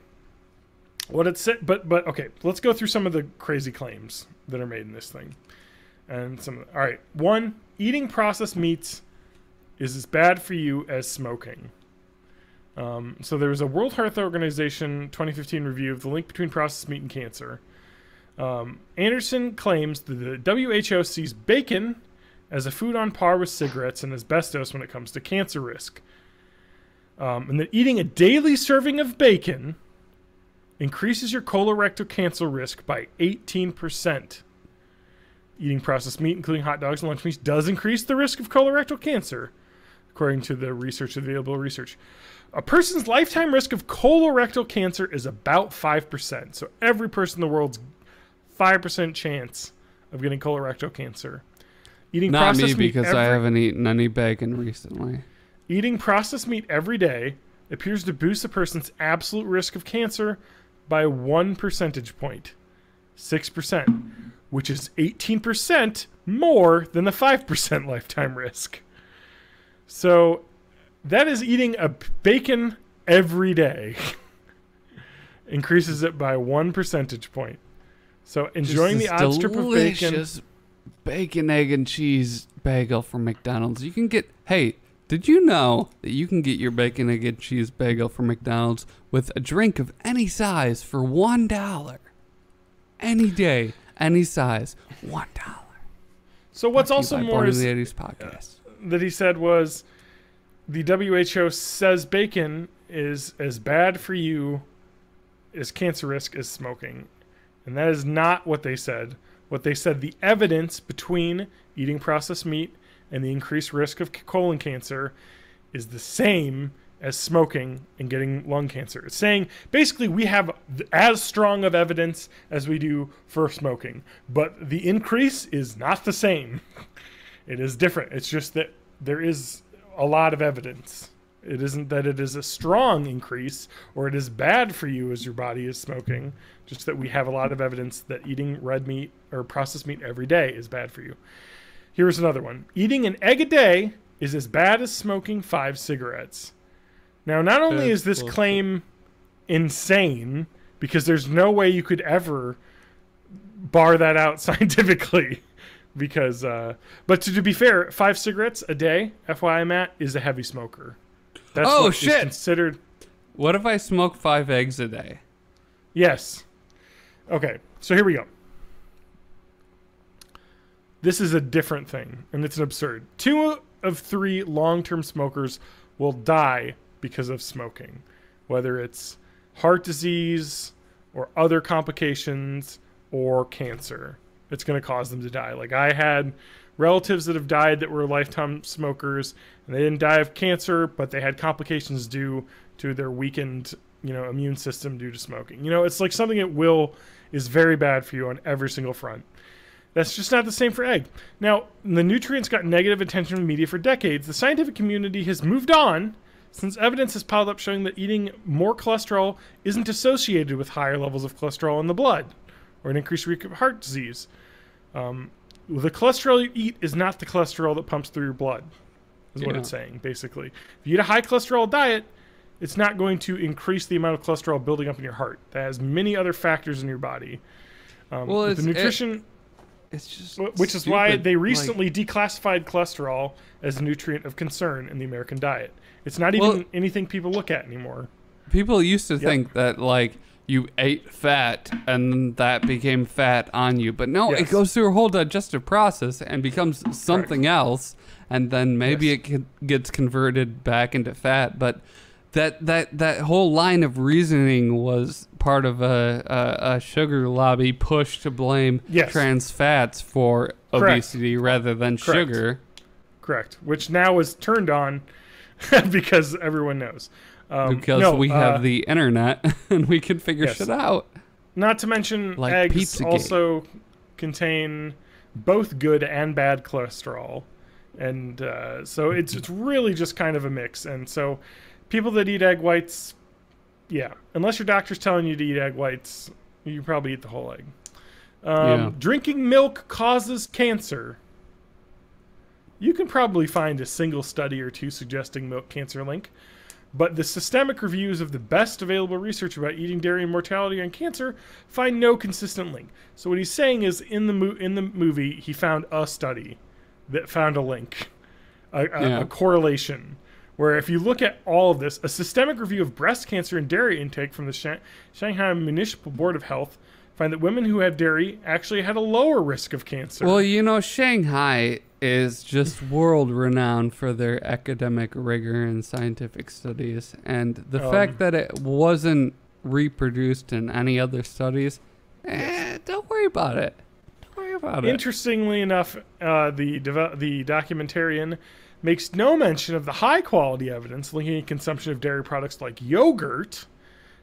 what it said, but okay, let's go through some of the crazy claims that are made in this thing. And all right, 1, eating processed meats is as bad for you as smoking. So there was a World Health Organization 2015 review of the link between processed meat and cancer. Anderson claims that the WHO sees bacon as a food on par with cigarettes and asbestos when it comes to cancer risk. And that eating a daily serving of bacon increases your colorectal cancer risk by 18%. Eating processed meat, including hot dogs and lunch meats, does increase the risk of colorectal cancer, according to the available research. A person's lifetime risk of colorectal cancer is about 5%. So every person in the world's 5% chance of getting colorectal cancer. Eating Not me, processed meat because I haven't eaten any bacon recently. Eating processed meat every day appears to boost a person's absolute risk of cancer by 1 percentage point, 6%, which is 18% more than the 5% lifetime risk. So that is eating a bacon every day. Increases it by 1 percentage point. So enjoying the odd strip of bacon. Bacon, egg, and cheese bagel from McDonald's. You can get... Hey, did you know that you can get your bacon, egg, and cheese bagel from McDonald's with a drink of any size for $1? Any day, any size, $1. So what's also more is the 80s podcast that he said was the WHO says bacon is as bad for you as cancer risk as smoking. And that is not what they said. What they said, the evidence between eating processed meat and the increased risk of colon cancer is the same as smoking and getting lung cancer. It's saying basically we have as strong of evidence as we do for smoking, but the increase is not the same. It is different. It's just that there is a lot of evidence. It isn't that it is a strong increase or it is bad for you as your body is smoking, just that we have a lot of evidence that eating red meat or processed meat every day is bad for you. Here's another one. Eating an egg a day is as bad as smoking 5 cigarettes. Now, not only is this claim insane, because there's no way you could ever bar that out scientifically, because, but to be fair, 5 cigarettes a day, FYI, Matt, is a heavy smoker. That's what is considered. What if I smoke 5 eggs a day? Yes. Okay, so here we go. This is a different thing, and it's an absurd. 2 of 3 long-term smokers will die because of smoking, whether it's heart disease or other complications or cancer. It's going to cause them to die. Like, I had relatives that have died that were lifetime smokers, and they didn't die of cancer, but they had complications due to their weakened, immune system due to smoking. It's like something that is very bad for you on every single front. That's just not the same for egg. Now, the nutrients got negative attention from the media for decades. The scientific community has moved on since evidence has piled up showing that eating more cholesterol isn't associated with higher levels of cholesterol in the blood or an increased risk of heart disease. The cholesterol you eat is not the cholesterol that pumps through your blood, is what it's saying, basically. If you eat a high cholesterol diet, it's not going to increase the amount of cholesterol building up in your heart. That has many other factors in your body. Well, the nutrition... It's just which is stupid. why they recently declassified cholesterol as a nutrient of concern in the American diet. It's not even anything people look at anymore. People used to think that, like, you ate fat and that became fat on you. But no, it goes through a whole digestive process and becomes something else. And then maybe it gets converted back into fat. But that whole line of reasoning was part of a sugar lobby push to blame trans fats for obesity rather than sugar. Correct. Which now is turned on because everyone knows. Because we have the internet and we can figure shit out. Not to mention, like eggs Pizzagate also contain both good and bad cholesterol. And so it's really just kind of a mix. And so people that eat egg whites, unless your doctor's telling you to eat egg whites, you probably eat the whole egg. Drinking milk causes cancer. You can probably find a single study or two suggesting milk cancer link, but the systemic reviews of the best available research about eating dairy and mortality and cancer find no consistent link. So what he's saying is, in the movie, he found a study that found a link, a correlation. Where if you look at all of this, a systemic review of breast cancer and dairy intake from the Shanghai Municipal Board of Health find that women who have dairy actually had a lower risk of cancer. Well, Shanghai is just world renowned for their academic rigor and scientific studies. And the fact that it wasn't reproduced in any other studies, don't worry about it. Don't worry about it. Interestingly enough, the documentarian makes no mention of the high-quality evidence linking consumption of dairy products like yogurt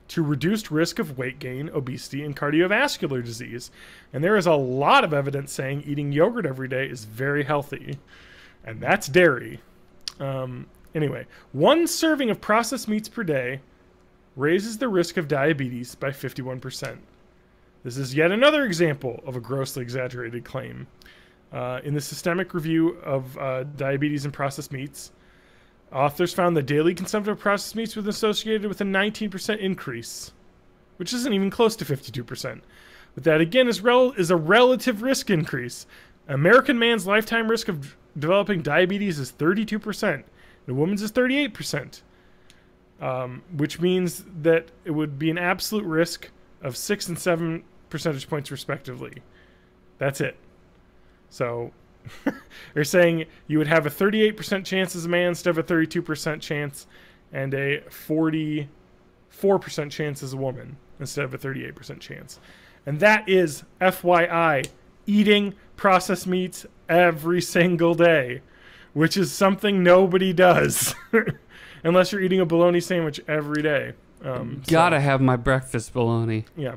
to reduced risk of weight gain, obesity, and cardiovascular disease. And there is a lot of evidence saying eating yogurt every day is very healthy. And that's dairy. Anyway, 1 serving of processed meats per day raises the risk of diabetes by 51%. This is yet another example of a grossly exaggerated claim. In the systemic review of diabetes and processed meats, authors found that daily consumption of processed meats was associated with a 19% increase, which isn't even close to 52%. But that, again, is a relative risk increase. An American man's lifetime risk of developing diabetes is 32%, and a woman's is 38%, which means that it would be an absolute risk of 6 and 7 percentage points, respectively. That's it. So they're saying you would have a 38% chance as a man instead of a 32% chance, and a 44% chance as a woman instead of a 38% chance. And that is, FYI, eating processed meats every single day, which is something nobody does unless you're eating a bologna sandwich every day. Gotta have my breakfast bologna. Yeah.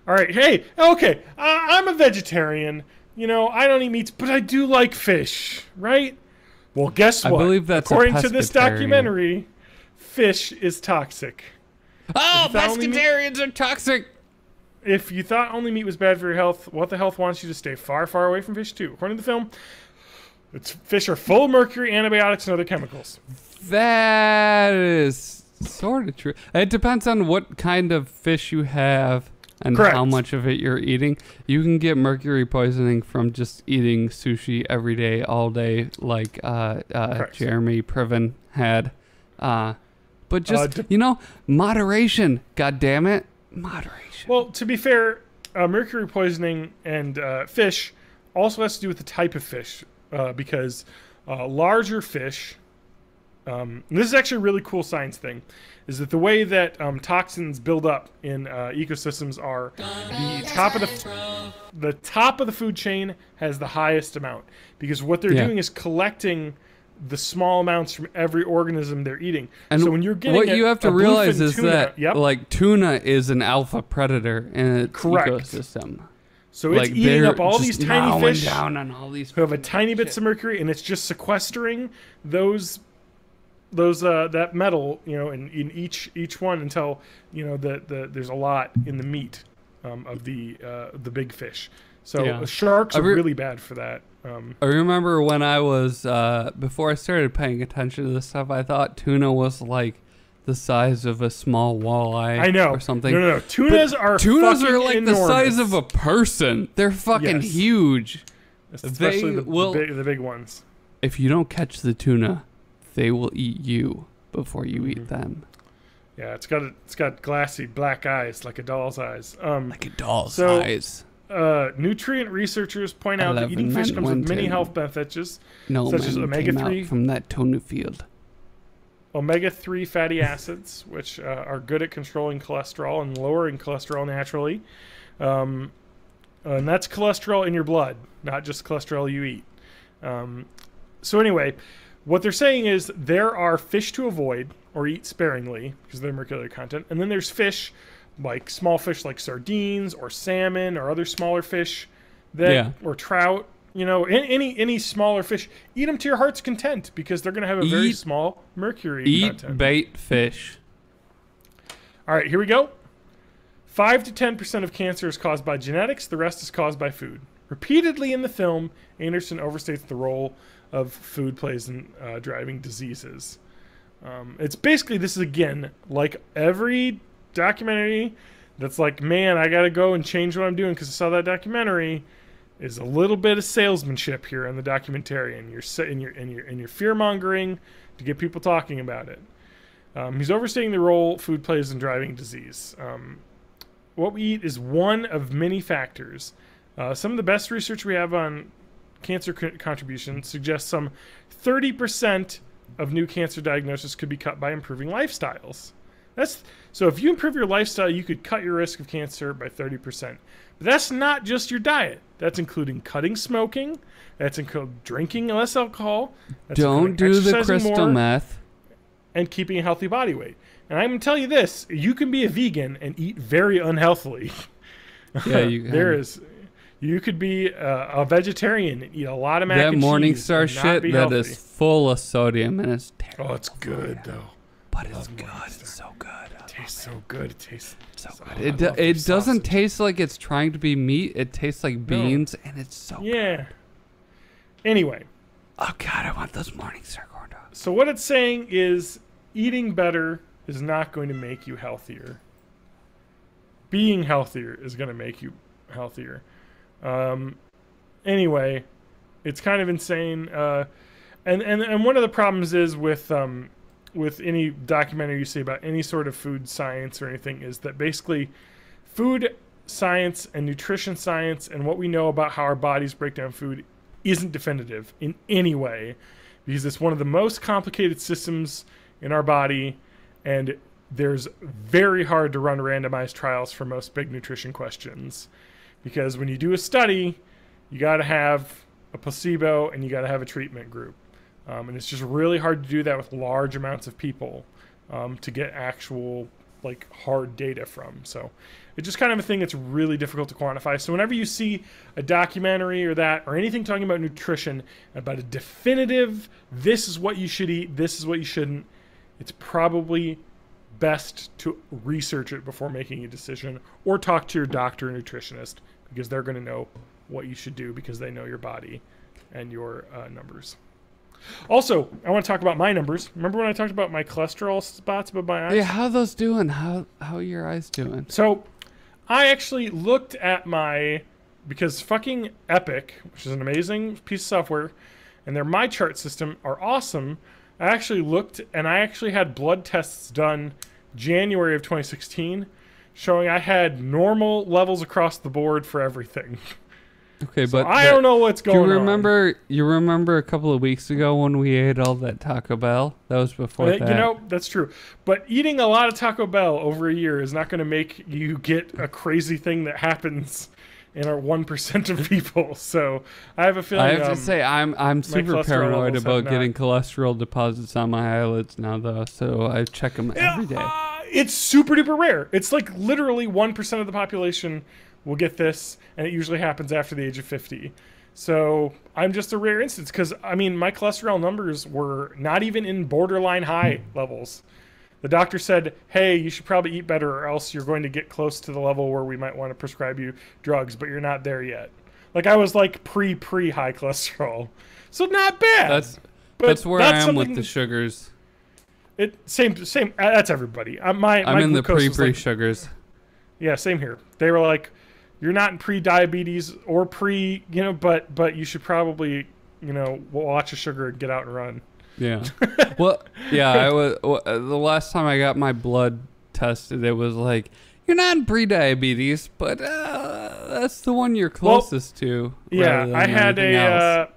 All right. Hey, okay. I'm a vegetarian. I don't eat meats, but I do like fish, right? Well, guess what? I believe that's according to this documentary, fish is toxic. Oh, pescatarians are toxic. If you thought only meat was bad for your health, What the Health wants you to stay far, far away from fish too. According to the film, Fish are full of mercury, antibiotics, and other chemicals. That is sort of true. It depends on what kind of fish you have and Correct. how much of it you're eating. You can get mercury poisoning from just eating sushi every day, all day, like Jeremy Priven had. But just, moderation. God damn it. Moderation. Well, to be fair, mercury poisoning and fish also has to do with the type of fish, because larger fish, and this is actually a really cool science thing, is that the way that toxins build up in ecosystems are the top of the food chain has the highest amount, because what they're doing is collecting the small amounts from every organism they're eating. And so when you're getting what you have to realize is tuna, that like tuna is an alpha predator in its Correct. ecosystem. So it's eating up all these tiny fish down on all these who have a tiny bits of mercury, and it's just sequestering those that metal, in each one until there's a lot in the meat of the big fish. So sharks are really bad for that. I remember when I was before I started paying attention to this stuff, I thought tuna was like the size of a small walleye. I know. Or something. No. Tunas are like enormous. the size of a person. They're fucking huge. Especially the big ones. If you don't catch the tuna, they will eat you before you eat them. Yeah, it's got glassy black eyes like a doll's eyes. Like a doll's eyes. Nutrient researchers point out that eating fish comes with many health benefits, such as omega-3 from that tuna field. Omega-3 fatty acids, which are good at controlling cholesterol and lowering cholesterol naturally. And that's cholesterol in your blood, not just cholesterol you eat. So anyway, what they're saying is there are fish to avoid or eat sparingly because of their mercury content. And then there's fish, like small fish like sardines or salmon or other smaller fish or trout. Any smaller fish, eat them to your heart's content because they're going to have a very small mercury content. Eat bait fish. All right, here we go. 5 to 10% of cancer is caused by genetics. The rest is caused by food. Repeatedly in the film, Anderson overstates the role of food plays in driving diseases. It's basically, this is again, like every documentary that's like, man, I got to go and change what I'm doing because I saw that documentary. Is a little bit of salesmanship here in the documentarian. You're fear mongering to get people talking about it. He's overstating the role food plays in driving disease. What we eat is one of many factors. Some of the best research we have on cancer contributions suggests some 30% of new cancer diagnoses could be cut by improving lifestyles. So if you improve your lifestyle, you could cut your risk of cancer by 30%. But that's not just your diet. That's including cutting smoking. That's including drinking less alcohol. That's Don't do the crystal meth. And keeping a healthy body weight. And I'm going to tell you this. You can be a vegan and eat very unhealthily. Yeah, you can. You could be a vegetarian and eat a lot of mac and cheese. That Morningstar shit that is full of sodium and it's terrible. Oh, it's good though. But it's good. It's so good. It tastes so good. It tastes so good. It doesn't taste like it's trying to be meat. It tastes like beans, and it's so good. Anyway. Oh, God, I want those Morningstar corn dogs. So what it's saying is eating better is not going to make you healthier. Being healthier is going to make you healthier. Anyway, it's kind of insane. And one of the problems is with any documentary you see about any sort of food science or anything is that basically food science and nutrition science and what we know about how our bodies break down food isn't definitive in any way because it's one of the most complicated systems in our body, and there's very hard to run randomized trials for most big nutrition questions because when you do a study, you got to have a placebo and you got to have a treatment group. And it's just really hard to do that with large amounts of people to get actual like hard data from. So it's just kind of a thing that's really difficult to quantify. So whenever you see a documentary or anything talking about nutrition, about a definitive, this is what you should eat, this is what you shouldn't, it's probably best to research it before making a decision or talk to your doctor or nutritionist because they're going to know what you should do because they know your body and your numbers. Also, I want to talk about my numbers. Remember when I talked about my cholesterol spots above my eyes? Yeah, how are those doing? How are your eyes doing? So, I actually looked at because fucking Epic, which is an amazing piece of software, and their My Chart system are awesome. I actually looked, and I actually had blood tests done January of 2016, showing I had normal levels across the board for everything. Okay, So but I don't know what's going on. You remember a couple of weeks ago when we ate all that Taco Bell? That was before that. You know, that's true. But eating a lot of Taco Bell over a year is not going to make you get a crazy thing that happens in our 1% of people. So I have a feeling. I have to say, I'm super paranoid levels about have getting cholesterol deposits on my eyelids now, though. So I check them every day. It's super duper rare. It's like literally 1% of the population will get this, and it usually happens after the age of 50. So I'm just a rare instance because, I mean, my cholesterol numbers were not even in borderline high levels. The doctor said, hey, you should probably eat better or else you're going to get close to the level where we might want to prescribe you drugs, but you're not there yet. Like, I was like pre-high cholesterol. So not bad. That's where I am with the sugars. Same. That's everybody. I'm in the pre sugars. Yeah, same here. They were like, you're not in pre-diabetes or but you should probably, watch your sugar and get out and run. Yeah. Well, yeah, the last time I got my blood tested, it was like, you're not in pre-diabetes, but that's the one you're closest to. Yeah, I had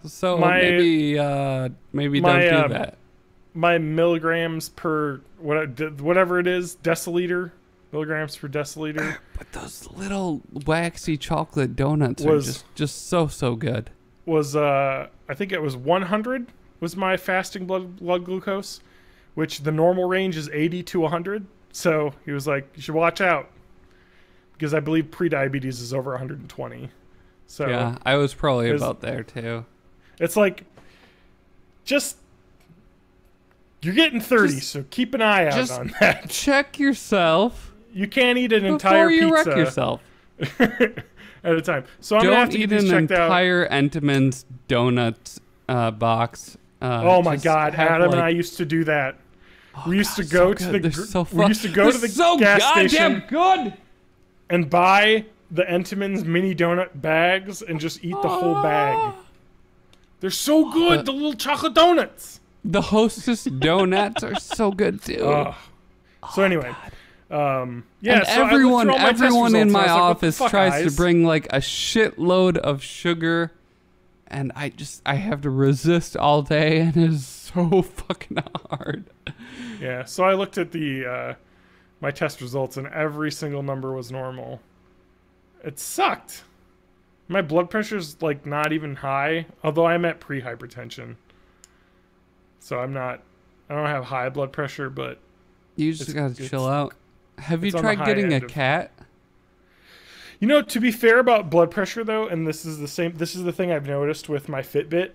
so maybe don't do that. My milligrams per whatever it is, milligrams per deciliter. But those little waxy chocolate donuts are just so good. I think it was 100 was my fasting blood glucose, which the normal range is 80 to 100. So he was like, you should watch out because I believe pre-diabetes is over 120. So yeah, I was probably about there too. It's like, you're getting 30, so keep an eye out on that. Check yourself. You can't eat an entire pizza before you wreck yourself at a time. So I'm gonna have to get these checked out. Don't eat an entire Entenmann's donut box. Oh my God, Adam and I used to do that. We used to go to the gas station good and buy the Entenmann's mini donut bags and just eat the whole bag. They're so good, the little chocolate donuts. The Hostess donuts are so good too. So anyway, yeah. And so everyone in my office tries to to bring like a shitload of sugar, and I have to resist all day, and it's so fucking hard. Yeah. So I looked at my test results, and every single number was normal. It sucked. My blood pressure's like not even high, although I'm at pre-hypertension. So I don't have high blood pressure, but you just gotta chill out. Have you tried getting a cat? To be fair about blood pressure though, and this is the thing I've noticed with my Fitbit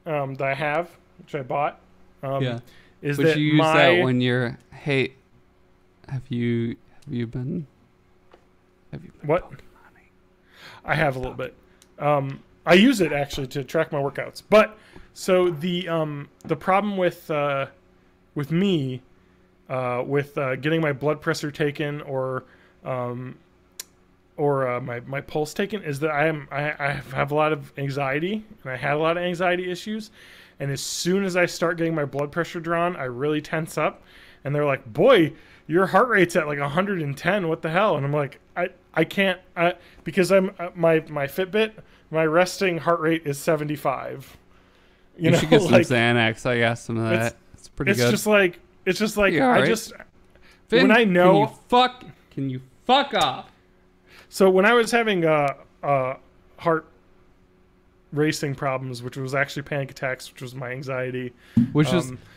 that I have, which I bought. Is but that you use that when you're have you been what? I have a little bit. I use it actually to track my workouts. But so the problem with me with getting my blood pressure taken or my pulse taken is that I have a lot of anxiety, and I had a lot of anxiety issues. And as soon as I start getting my blood pressure drawn, I really tense up. And they're like, "Boy, your heart rate's at like 110. What the hell?" And I'm like, I can't because I'm my Fitbit, my resting heart rate is 75. You should get some Xanax. I got some of that. It's pretty good. It's just like right? Finn, when I know can you fuck off? So when I was having heart racing problems, which was actually panic attacks, which was my anxiety,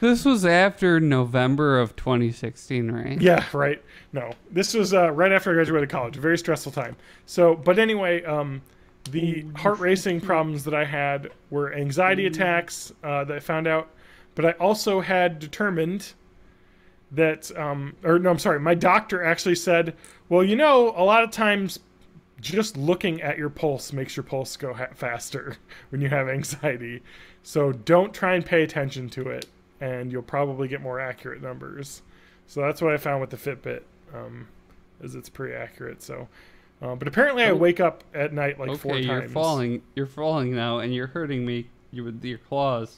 this was after November of 2016, right? Yeah, right. No, this was right after I graduated college. A very stressful time. So, but anyway, the heart racing problems that I had were anxiety attacks that I found out, but I also had determined that, my doctor actually said, well, a lot of times just looking at your pulse makes your pulse go faster when you have anxiety. So don't try and pay attention to it, and you'll probably get more accurate numbers. So that's what I found with the Fitbit, is it's pretty accurate. So, but apparently I wake up at night like 4 times. You're falling now, and you're hurting me with your claws.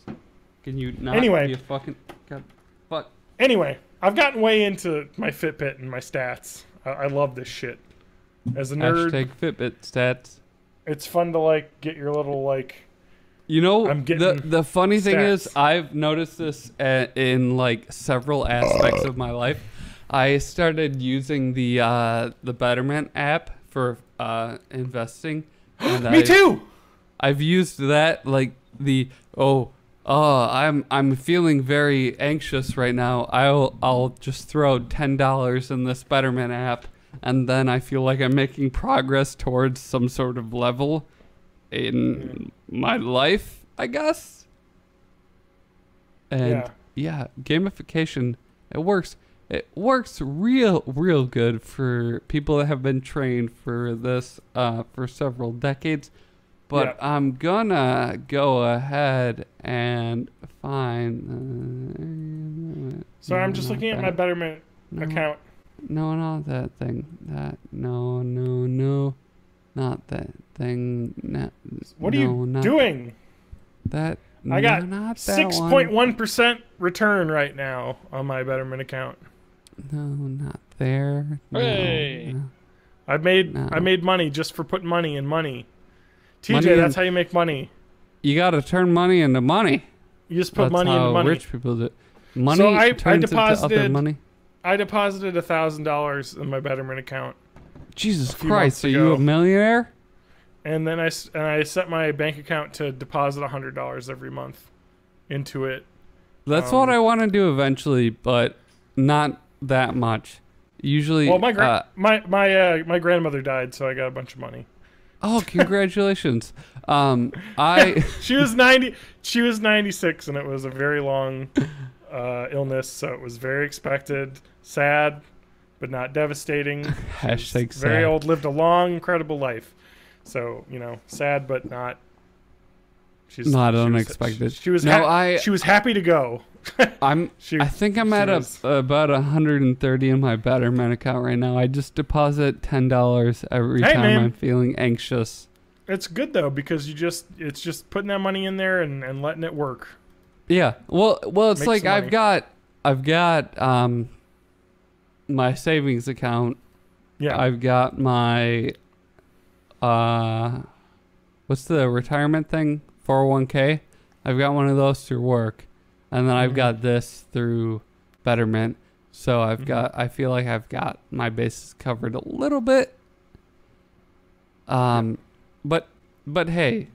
Can you not Anyway. be a fucking... God, fuck. Anyway, I've gotten way into my Fitbit and my stats. I love this shit. As a nerd, Hashtag Fitbit stats. it's fun to like get your little like. You know, I'm getting the funny thing is, stats. I've noticed this in like several aspects of my life. I started using the Betterment app for investing. And Me too. I've used that like I'm feeling very anxious right now. I'll just throw $10 in this Betterment app, and then I feel like I'm making progress towards some sort of level in my life, I guess. And yeah, gamification, it works. It works real good for people that have been trained for this for several decades. But I'm gonna go ahead and find. So I'm just looking at my Betterment account. No, not that thing. No, not that thing. No, What are you doing? That. I got not that 6.1% return right now on my Betterment account. No, not there. Hooray. No. I made money just for putting money in money. TJ, Money that's how you make money. You gotta turn money into money. You just put That's money how into money. rich people do it. Money So I turns into other money. I deposited $1,000 in my Betterment account, Jesus few Christ, months are you ago. a millionaire? and then I set my bank account to deposit $100 every month into it. That's what I want to do eventually, but not that much. Usually, Well, my grandmother died, so I got a bunch of money. oh, congratulations. She was 90. She was 96, and it was a very long illness, so it was very expected, sad, but not devastating. Hashtag sad. Very old, lived a long, incredible life. So sad, but not. Not unexpected. She was No, she was happy to go. I think I'm at about 130 in my Betterment account right now. I just deposit $10 every time man. I'm feeling anxious. It's good though because it's just putting that money in there and letting it work. Yeah. Well, it's Make like some money. I've got my savings account. Yeah. I've got my what's the retirement thing? 401k. I've got one of those through work. And then I've got this through Betterment. So I feel like I've got my bases covered a little bit. But I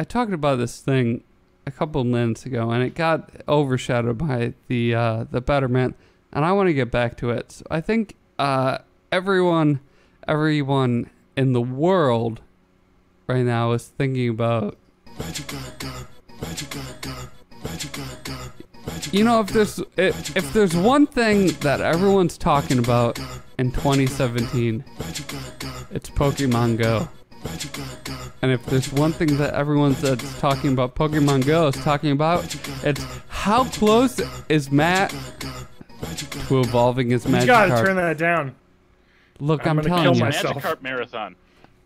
talked about this thing a couple minutes ago, and it got overshadowed by the Betterment, and I want to get back to it. So I think everyone in the world right now is thinking about, if there's one thing that everyone's talking about in 2017, it's Pokemon Go. And if there's one thing that everyone that's talking about Pokemon Go is talking about, it's how close is Matt to evolving his Magikarp. You gotta turn that down. Look, I'm I'm gonna telling kill you. myself. Magikarp Marathon.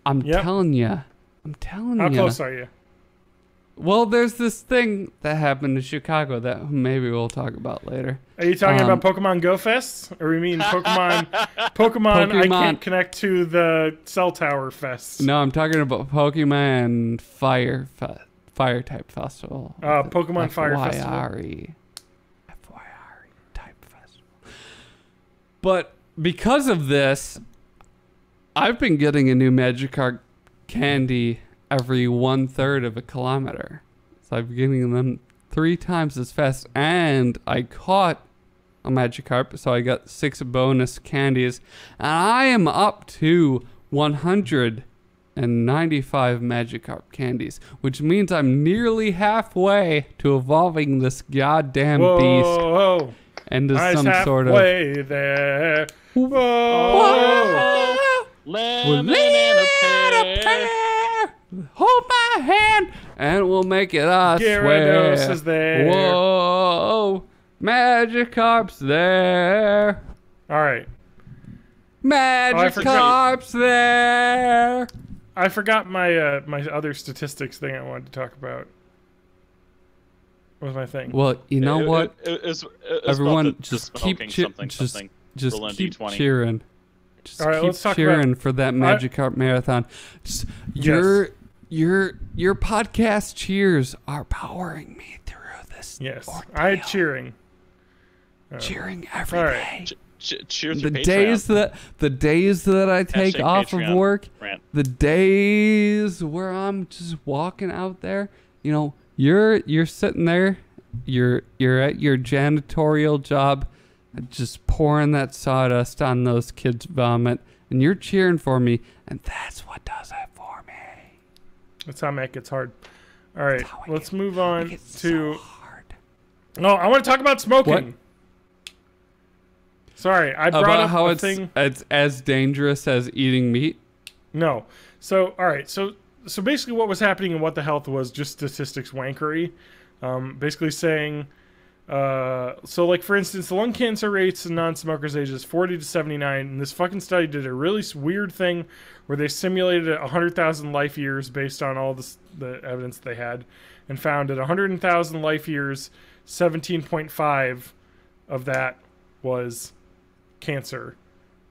I'm Yep. telling you. I'm telling you. How close are you? Well, there's this thing that happened in Chicago that maybe we'll talk about later. Are you talking about Pokemon Go Fest? Or you mean Pokemon I can't connect to the cell tower fest? No, I'm talking about Pokemon Fire type festival. Pokemon Fire Festival. FYRE type festival. But because of this, I've been getting a new Magikarp candy every 1/3 of a kilometer. So I'm getting them 3 times as fast. And I caught a Magikarp, so I got 6 bonus candies. And I am up to 195 Magikarp candies, which means I'm nearly halfway to evolving this goddamn beast into some sort of... halfway there. Whoa. Whoa. Lemon We'll and a a pear. pear. Hold my hand, and we'll make it. I Gyarados swear. is there. Whoa, Magikarp's there. All right. Magikarp's there. I forgot my my other statistics thing I wanted to talk about. What was my thing? Well, you know what? It was Everyone, about the just smoking keep something. just Roll in keep D20. cheering. Just All right, keep let's talk cheering about- for that Magikarp marathon. Just, your podcast cheers are powering me through this. Yes, ordeal. I had cheering. Cheering every All day. right. Cheers The through days that I take Hashtag off Patreon of work, rant. the days where I'm just walking out there, you know, you're sitting there, you're at your janitorial job, just pouring that sawdust on those kids' vomit, and you're cheering for me, and that's what does it for me. That's how Matt gets hard. All right, how I let's get- move on It's to. so hard. No, I want to talk about smoking. What? Sorry, I brought About up how a it's thing. as dangerous as eating meat. No. So, all right. So basically what was happening in What the Health was just statistics wankery. Basically saying, so like for instance, the lung cancer rates in non-smokers ages 40 to 79. And this fucking study did a really weird thing where they simulated 100,000 life years based on all the evidence they had and found at 100,000 life years, 17.5 of that was cancer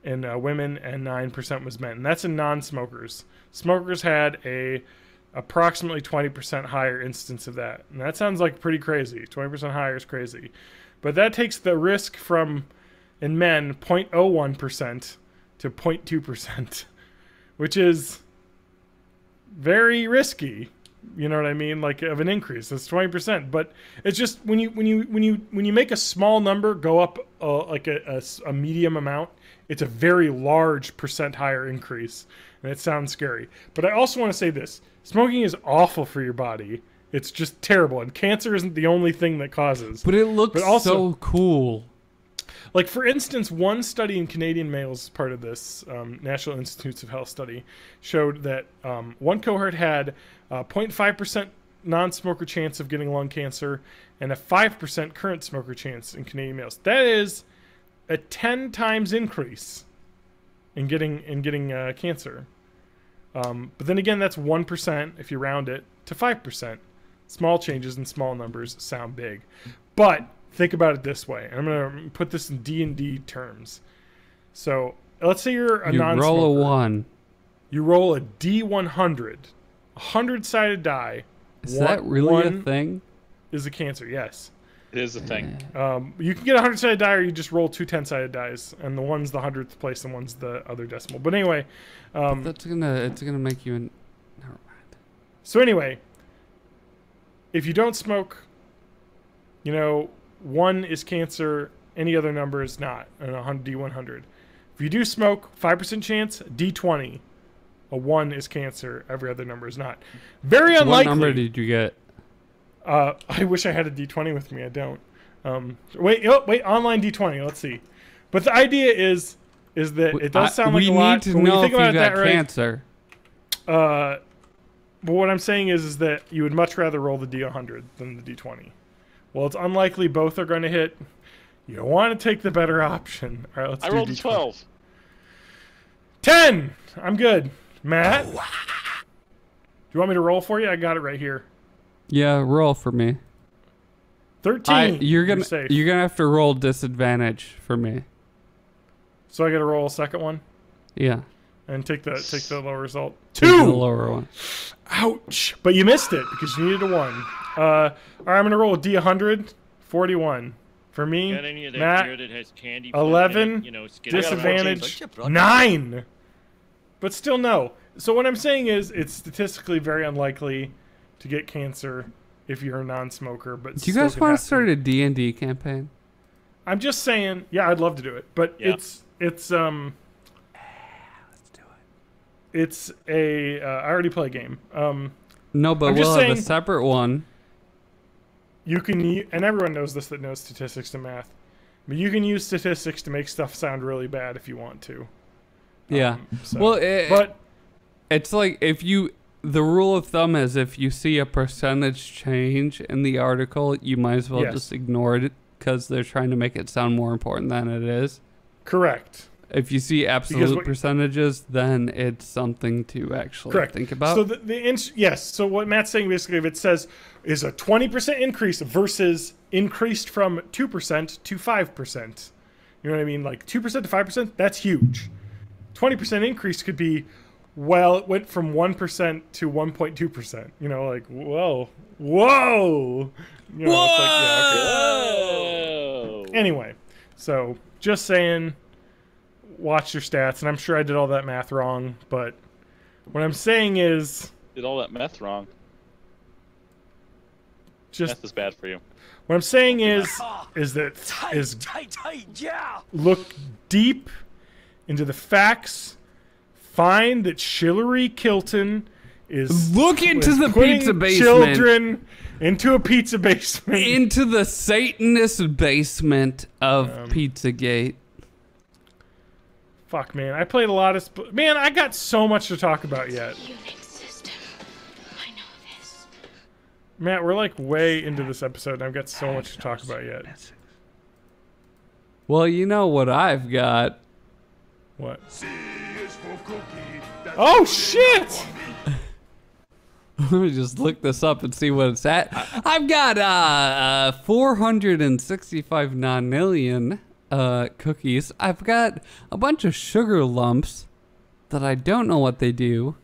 in women and 9% was men. And that's in non-smokers. Smokers had a approximately 20% higher instance of that. And that sounds like pretty crazy. 20% higher is crazy. But that takes the risk from, in men, 0.01% to 0.2%, which is very risky. You know what I mean? Like of an increase. That's 20%. But it's just when you make a small number go up like a medium amount, it's a very large percent higher increase. And it sounds scary. But I also want to say this. Smoking is awful for your body. It's just terrible. And cancer isn't the only thing that causes. But it looks But also- so cool. Like, for instance, one study in Canadian males, part of this National Institutes of Health study, showed that one cohort had 0.5% non-smoker chance of getting lung cancer and a 5% current smoker chance in Canadian males. That is a 10 times increase in getting cancer. But then again, that's 1% if you round it to 5%. Small changes in small numbers sound big. But think about it this way. And I'm going to put this in D&D terms. So let's say you're a You non-smoker. roll a 1. You roll a D100. A 100-sided die. Is that really a one thing? is a cancer, yes. It is a thing. You can get a 100-sided die, or you just roll two 10-sided dies, and the one's the 100th place, and one's the other decimal. But anyway, It's gonna make you an. Never mind. so anyway, if you don't smoke, you know, 1 is cancer, any other number is not, and a D100. If you do smoke, 5% chance, D20. A 1 is cancer, every other number is not. Very unlikely. What number did you get? I wish I had a D20 with me. I don't. Wait, online D20. Let's see. But the idea is that it does sound like a lot. We need to but when you know think if you about it got that right, cancer. but what I'm saying is that you would much rather roll the D100 than the D20. Well, it's unlikely both are going to hit. You want to take the better option. All right, let's I do rolled a D20. 12. 10. I'm good. Matt, do you want me to roll for you? I got it right here. Yeah, roll for me. 13. You're safe. gonna have to roll disadvantage for me. So I got to roll a second one Yeah. and take the lower result. Take the 2. lower one. Ouch! But you missed it because you needed a 1. All right, I'm gonna roll a D100. 41 for me. Got any of that Matt, beer that has candy? 11, Disadvantage. disadvantage 9. But still no. So what I'm saying is it's statistically very unlikely to get cancer if you're a non-smoker. But Do you guys want to start a D&D campaign? I'm just saying. Yeah, I'd love to do it, but Yeah. it's Let's do it. it's a I already play a game. No, but I'm just we'll have a saying- separate one. You can and everyone knows this that knows statistics and math, but you can use statistics to make stuff sound really bad if you want to. Yeah. So- Well, but it's like the rule of thumb is if you see a percentage change in the article, you might as well Yes. just ignore it because they're trying to make it sound more important than it is. correct. If you see absolute percentages, then it's something to actually think about. So yes. So what Matt's saying basically, if it says is a 20% increase versus increased from 2% to 5%, you know what I mean? Like 2% to 5%, that's huge. 20% increase could be, well, it went from 1% to 1.2%. You know, like whoa. You know, it's like, yeah, okay. Whoa. Anyway, so just saying, watch your stats, and I'm sure I did all that math wrong, but what I'm saying is, Did all that meth wrong. just Meth is bad for you. what I'm saying is Tight, yeah. look deep into the facts, find that Shillery Kilton is Look into the putting pizza basement. children into a pizza basement. Into the Satanist basement of Pizzagate. Fuck, man, I played a lot of man. I got so much to talk about yet. Unit system. I know this. Matt, we're like way into this episode, and I've got so much to talk about yet. Well, you know what I've got. What? Oh shit! Let me just look this up and see what it's at. I've got 465 nonillion cookies. I've got a bunch of sugar lumps that I don't know what they do.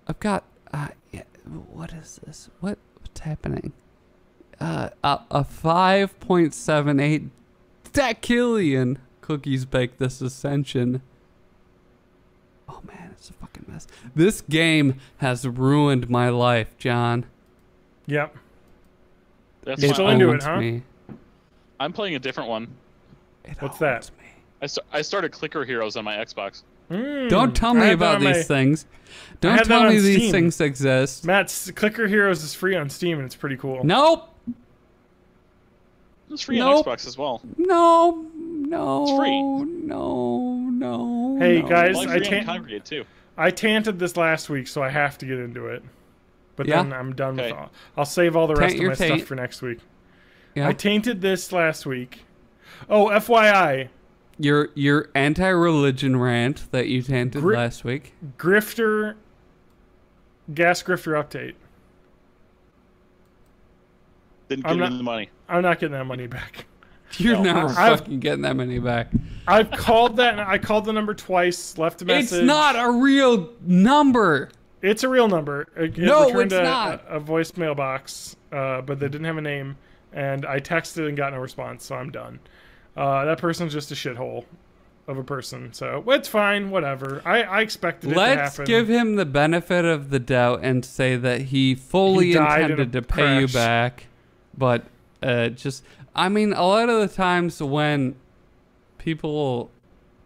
I've got what is this? What's happening? A 5.78 decillion cookies baked this ascension. Oh man, it's a fucking mess. This game has ruined my life, John. Yep. That's You're fine. still into it, Owns huh? me. I'm playing a different one. It What's owns that? me. I started Clicker Heroes on my Xbox. Don't tell I me had that about on these my- things. I Don't had tell that me on these Steam. things exist. Matt's Clicker Heroes is free on Steam, and it's pretty cool. Nope. It's free Nope. on Xbox as well. No. It's free. No. Hey, no. guys, Well, I free on can't- Congregate too. I tanted this last week, so I have to get into it. But Yeah? then I'm done with Okay. all. I'll save all the rest Taint of your my taint. stuff for next week. Yeah. I tainted this last week. Oh, FYI, Your anti-religion rant that you tainted last week. gas grifter update. Didn't I'm give not- me the money. I'm not getting that money back. You're No, never I've- fucking getting that many back. I've called that. I called the number twice. Left a message. It's not a real number. It's a real number. It No, returned it's not. a voicemail box, but they didn't have a name. And I texted and got no response, so I'm done. That person's just a shithole of a person, so it's fine. Whatever. I expected it to Let's happen. give him the benefit of the doubt and say that he fully He died in a intended to pay you crash. back, but I mean, a lot of the times when people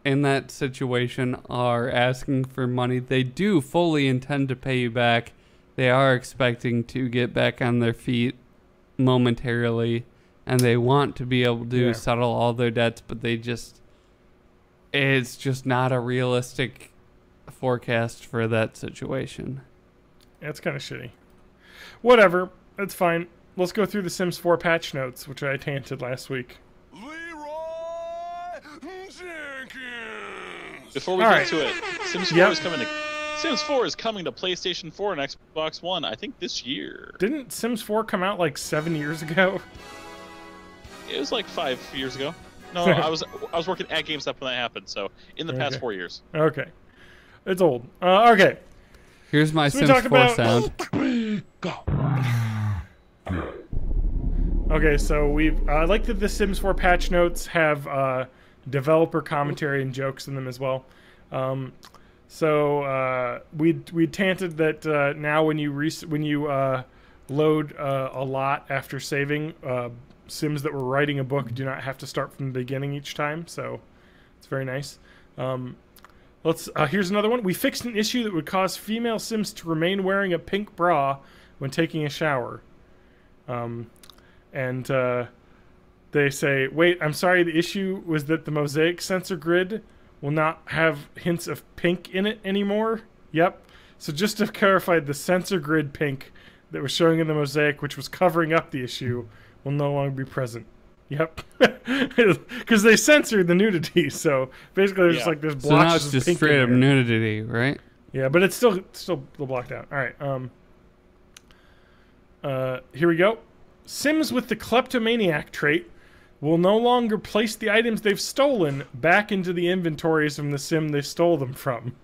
in that situation are asking for money, they do fully intend to pay you back. They are expecting to get back on their feet momentarily, and they want to be able to settle all their debts, but it's just not a realistic forecast for that situation. It's kind of shitty. Whatever. That's fine. Let's go through the Sims 4 patch notes, which I tainted last week. Leroy Jenkins. Before we All get right. to it, Sims 4 Yep. is coming to Sims 4 is coming to PlayStation 4 and Xbox One. I think this year. Didn't Sims 4 come out like 7 years ago? It was like 5 years ago. No, I was working at GameStop when that happened. So in the past Okay. 4 years. Okay. It's old. Okay. Here's my So we Sims talk 4 about- sound. Okay, so I like that the Sims 4 patch notes have developer commentary and jokes in them as well. We tanted that now when you load a lot after saving, Sims that were writing a book do not have to start from the beginning each time. So it's very nice. Here's another one. We fixed an issue that would cause female Sims to remain wearing a pink bra when taking a shower. They say, wait, I'm sorry, the issue was that the mosaic sensor grid will not have hints of pink in it anymore. Yep. So just to clarify, the sensor grid pink that was showing in the mosaic, which was covering up the issue, will no longer be present. Yep. Because they censored the nudity, so basically there's like this blotches so now it's of just pink straight in up there. nudity, right? Yeah, but it's still blocked out. All right. Here we go. Sims with the kleptomaniac trait will no longer place the items they've stolen back into the inventories from the sim they stole them from.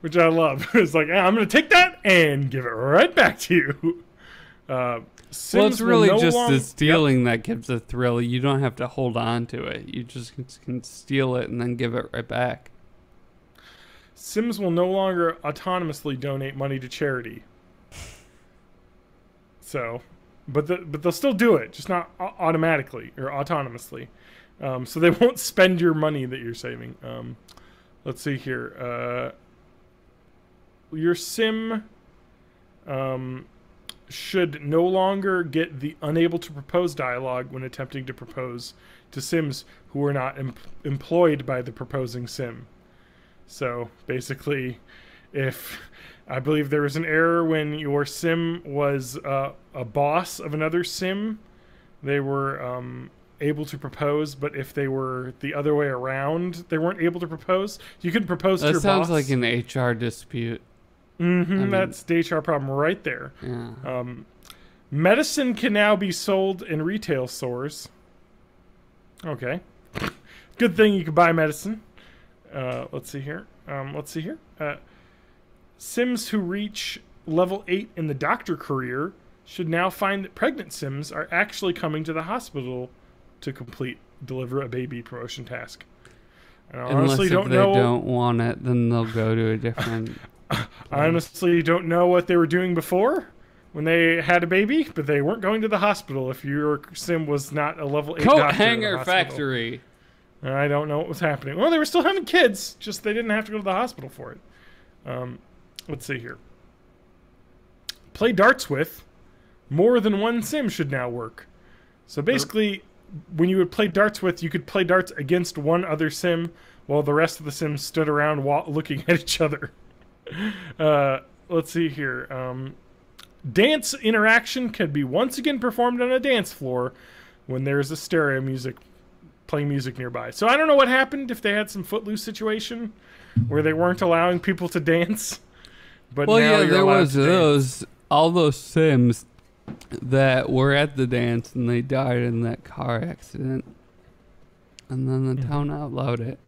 Which I love. It's like, I'm going to take that and give it right back to you. Sims Well, it's really just the Yep. stealing that gives a thrill. You don't have to hold on to it. You just can steal it and then give it right back. Sims will no longer autonomously donate money to charity. So, but they'll still do it, just not automatically or autonomously. So they won't spend your money that you're saving. Let's see here. Your sim should no longer get the unable to propose dialogue when attempting to propose to sims who are not employed by the proposing sim. So basically, if I believe there was an error when your sim was a boss of another sim, they were able to propose, but if they were the other way around, they weren't able to propose. You could propose to your boss. That sounds like an HR dispute. That's the HR problem right there. Yeah. Medicine can now be sold in retail stores. Okay. Good thing you can buy medicine. Let's see here. Sims who reach level 8 in the doctor career should now find that pregnant sims are actually coming to the hospital to deliver a baby promotion task. And I honestly Unless if they don't want it, then they'll go to a different... I honestly don't know what they were doing before when they had a baby, but they weren't going to the hospital if your sim was not a level 8 Coat doctor in the hanger hospital. factory. I don't know what was happening. Well, they were still having kids, just they didn't have to go to the hospital for it. Let's see here. Play darts with more than one sim should now work. So basically, when you would play darts with, you could play darts against one other sim while the rest of the sims stood around looking at each other. Let's see here. Dance interaction can be once again performed on a dance floor when there's a stereo music playing music nearby. So I don't know what happened if they had some footloose situation where they weren't allowing people to dance. But Well, now yeah, you're there allowed was to dance. all those sims that were at the dance and they died in that car accident. And then the town outlawed it.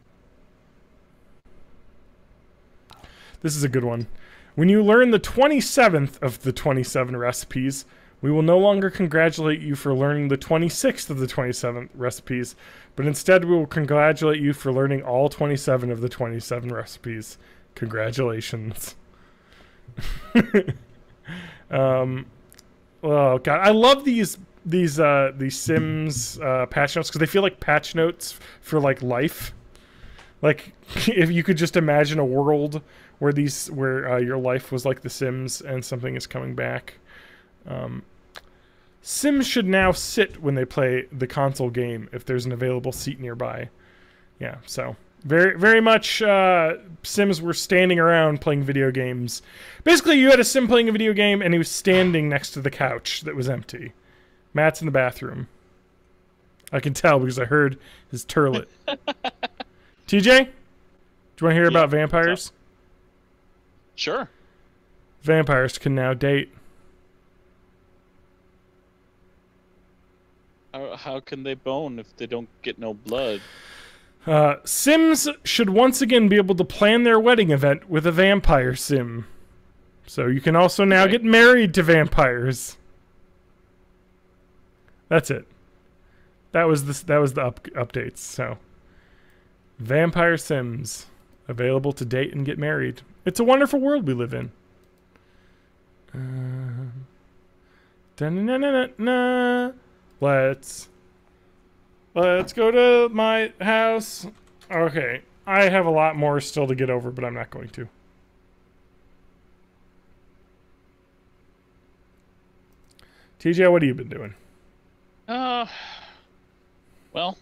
This is a good one. When you learn the 27th of the 27 recipes, we will no longer congratulate you for learning the 26th of the 27 recipes, but instead we will congratulate you for learning all 27 of the 27 recipes. Congratulations. Oh god, I love these Sims patch notes because they feel like patch notes for like life. Like if you could just imagine a world where your life was like The Sims and something is coming back. Sims should now sit when they play the console game if there's an available seat nearby. Yeah, so very, very much Sims were standing around playing video games. Basically, you had a Sim playing a video game and he was standing next to the couch that was empty. Matt's in the bathroom. I can tell because I heard his turlet. TJ, do you want to hear about vampires? Sure. Vampires can now date. How can they bone if they don't get no blood? Sims should once again be able to plan their wedding event with a vampire sim. So you can also now get married to vampires. That's it. That was the updates. So vampire sims available to date and get married. It's a wonderful world we live in. Let's go to my house. Okay, I have a lot more still to get over, but I'm not going to. TJ, what have you been doing? Well,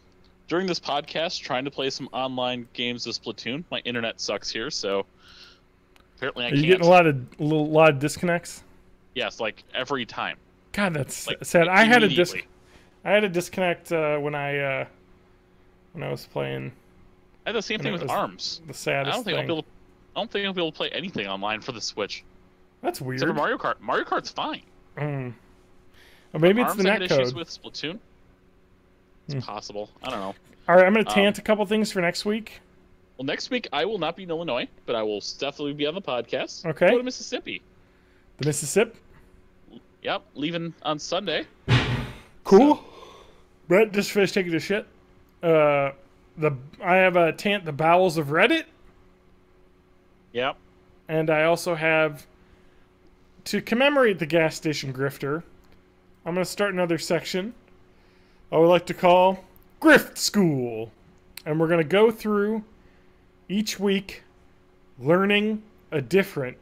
during this podcast trying to play some online games of Splatoon. My internet sucks here, so apparently I Are can't. you getting a lot of disconnects? Yes, like every time. God, that's Like, sad. I had a immediately. disconnect when I was playing. I had the same And thing it with was ARMS. The I saddest don't think thing. I don't think I'll be able to play anything online for the Switch. That's weird. Except for Mario Kart. Mario Kart's fine. Mm. Or maybe it's ARMS the I had net issues code. with Splatoon. It's possible. I don't know. All right, I'm going to tant a couple things for next week. Well, next week I will not be in Illinois, but I will definitely be on the podcast. Okay. Go to Mississippi. The Mississippi. Yep, leaving on Sunday. Cool. Brett just finished taking a shit. I have a tant the bowels of Reddit, Yep. and I also have to commemorate the gas station grifter. I'm going to start another section I would like to call Grift School, and we're going to go through each week learning a different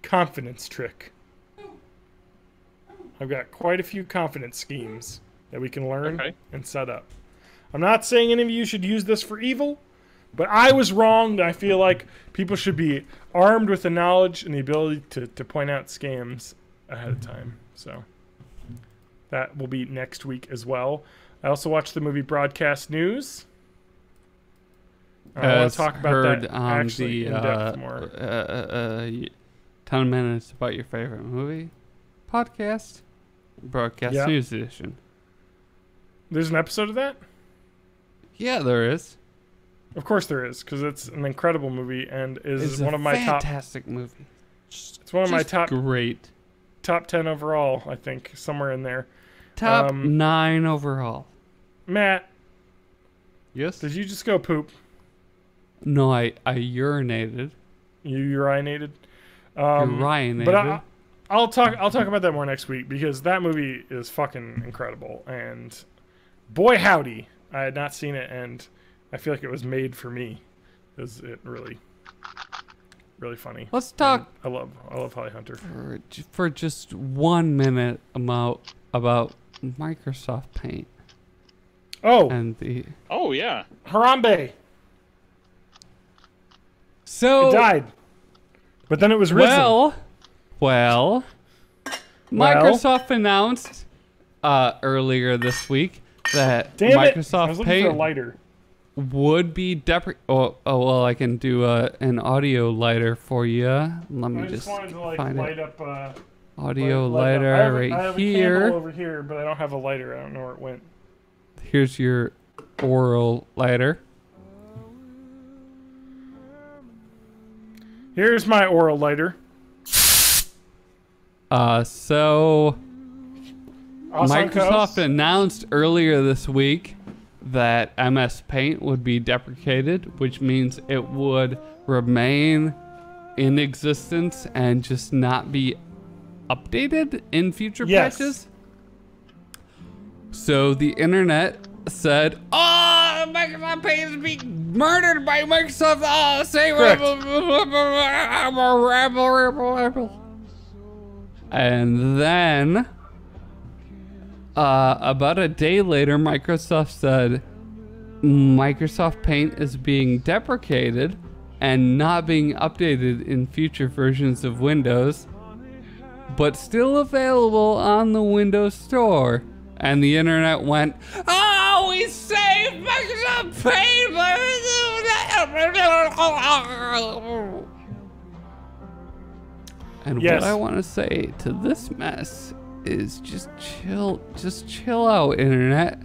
confidence trick. I've got quite a few confidence schemes that we can learn and set up. I'm not saying any of you should use this for evil, but I was wrong. And I feel like people should be armed with the knowledge and the ability to point out scams ahead of time. So that will be next week as well. I also watched the movie Broadcast News. I want to talk about that on actually in depth more. 10 minutes about your favorite movie podcast, Broadcast Yeah. News Edition. There's an episode of that? Yeah, there is. Of course there is, because it's an incredible movie and is It's one a of my fantastic movie. It's one of my Just great. top 10 overall, I think, somewhere in there. Top 9 overall. Matt, Yes. did you just go poop? No, I urinated. You urinated? Urinated. But I'll talk about that more next week because that movie is fucking incredible, and boy howdy, I had not seen it, and I feel like it was made for me. Is it really funny? Let's talk And I love Holly Hunter. for just 1 minute about Microsoft Paint Oh, and the. Oh yeah. Harambe, So it died, but then it was risen. Well, Microsoft announced earlier this week that Damn it! I Microsoft was looking for a Paint lighter. would be well, I can do an audio lighter for you. Let me I just wanted to find light it. up. Audio light up. lighter I have right a candle here. over here, but I don't have a lighter. I don't know where it went. Here's your oral lighter. Here's my oral lighter. So Awesome Microsoft Coast. announced earlier this week that MS Paint would be deprecated, which means it would remain in existence and just not be updated in future Yes. patches. So the internet said, "Oh, Microsoft Paint is being murdered by Microsoft. Oh, say rebel." And then, about a day later, Microsoft said Microsoft Paint is being deprecated and not being updated in future versions of Windows, but still available on the Windows Store. And the internet went, "Oh, we saved Microsoft Paint!" And Yes. what I want to say to this mess is just chill out, internet.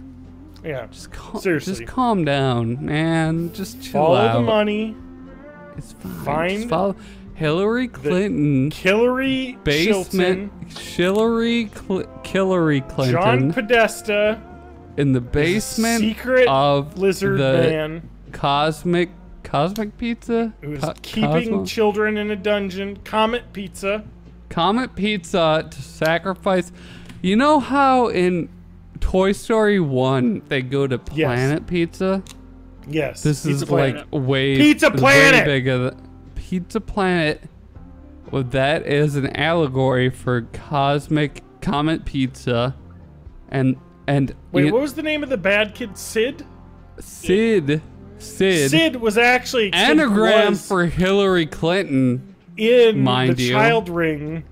Yeah. Just calm down, man. Just chill Follow out. the money. It's fine. Find Just follow Hillary Clinton. Hillary Basement. Hillary Clinton. John Podesta. In the basement secret of lizard the man Cosmic Pizza. who's Co- keeping Cosmo? children in a dungeon. Comet Pizza. Comet Pizza to sacrifice. You know how in Toy Story 1 they go to Planet Pizza? Yes. This Pizza is Planet. like way Pizza Planet! way bigger. Pizza Planet. Well, that is an allegory for Cosmic Comet Pizza, and Wait, you- what was the name of the bad kid? Sid? Sid. Sid was actually Anagram for Hillary Clinton. in mind the you. child ring,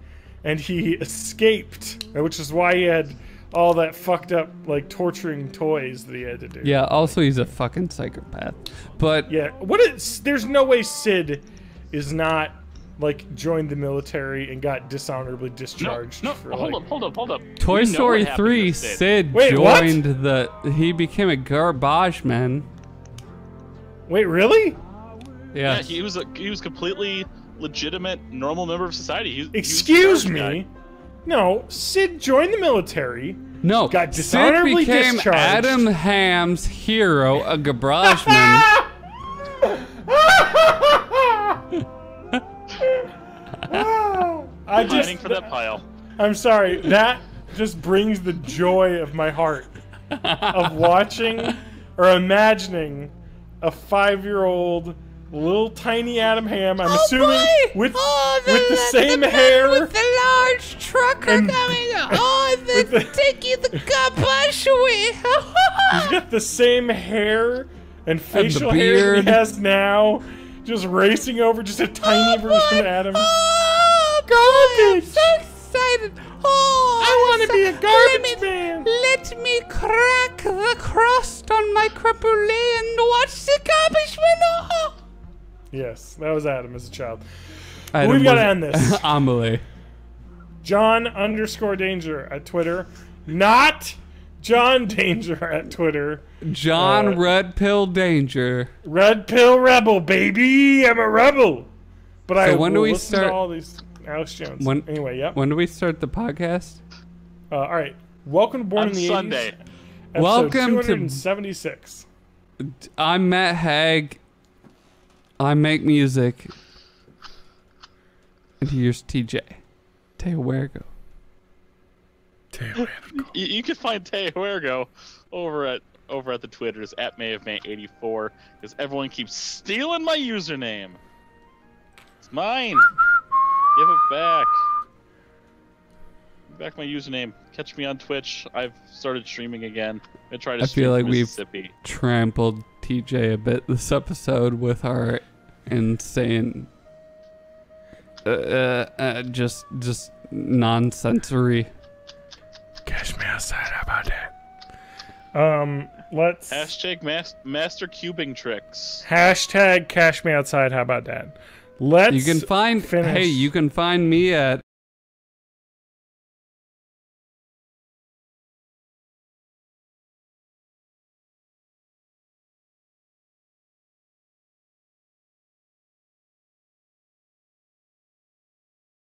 and he escaped, which is why he had all that fucked up, like, torturing toys that he had to do. Yeah, also he's a fucking psychopath. But Yeah, there's no way Sid is not, like, joined the military and got dishonorably discharged. No, for, hold like, up. Toy We know Story what happened 3, to Sid. Sid Wait, what? joined he became a garbage man. Wait, really? Yeah. Yeah, he was completely legitimate, normal member of society. He was Excuse a garbage me? guy. No, Sid joined the military. No, Got Sid dishonorably became discharged. Adam Ham's hero, a garbage man. Fighting for that pile. I'm sorry, that just brings the joy of my heart of watching or imagining a 5-year-old little tiny Adam Ham, I'm assuming with the same hair. With the large trucker And- coming. Take you the garbage away. He's got the same hair and facial hair that beard. he has now, just racing over just a tiny version of Adam. I'm so excited. Oh, I want to be a garbage man. Let me crack the crust on my crepule and watch the garbage man. Oh. Yes, that was Adam as a child. Adam We've got to was end this. Amelie. John_Danger at Twitter. Not John Danger at Twitter. John Red Pill Danger. Red Pill Rebel, baby. I'm a rebel. But I when do will we listen start- to all these Alex Jones. When- Anyway, yep. When do we start the podcast? All right. Welcome to Born On in the Sunday. 80s. Episode Welcome to- 276. I'm Matt Haig. I make music. And here's TJ. Teo Huergo. You can find Teo Huergo over at the Twitters at @MayofMay84 because everyone keeps stealing my username. It's mine. Give it back. Give back my username. Catch me on Twitch. I've started streaming again. I try to I stream feel like from we've Mississippi. trampled TJ a bit this episode with our insane, just nonsensory. Cash me outside. How about that? Let's Master cubing tricks. hashtag cash me outside. How about that? Let's You can find finish. you can find me at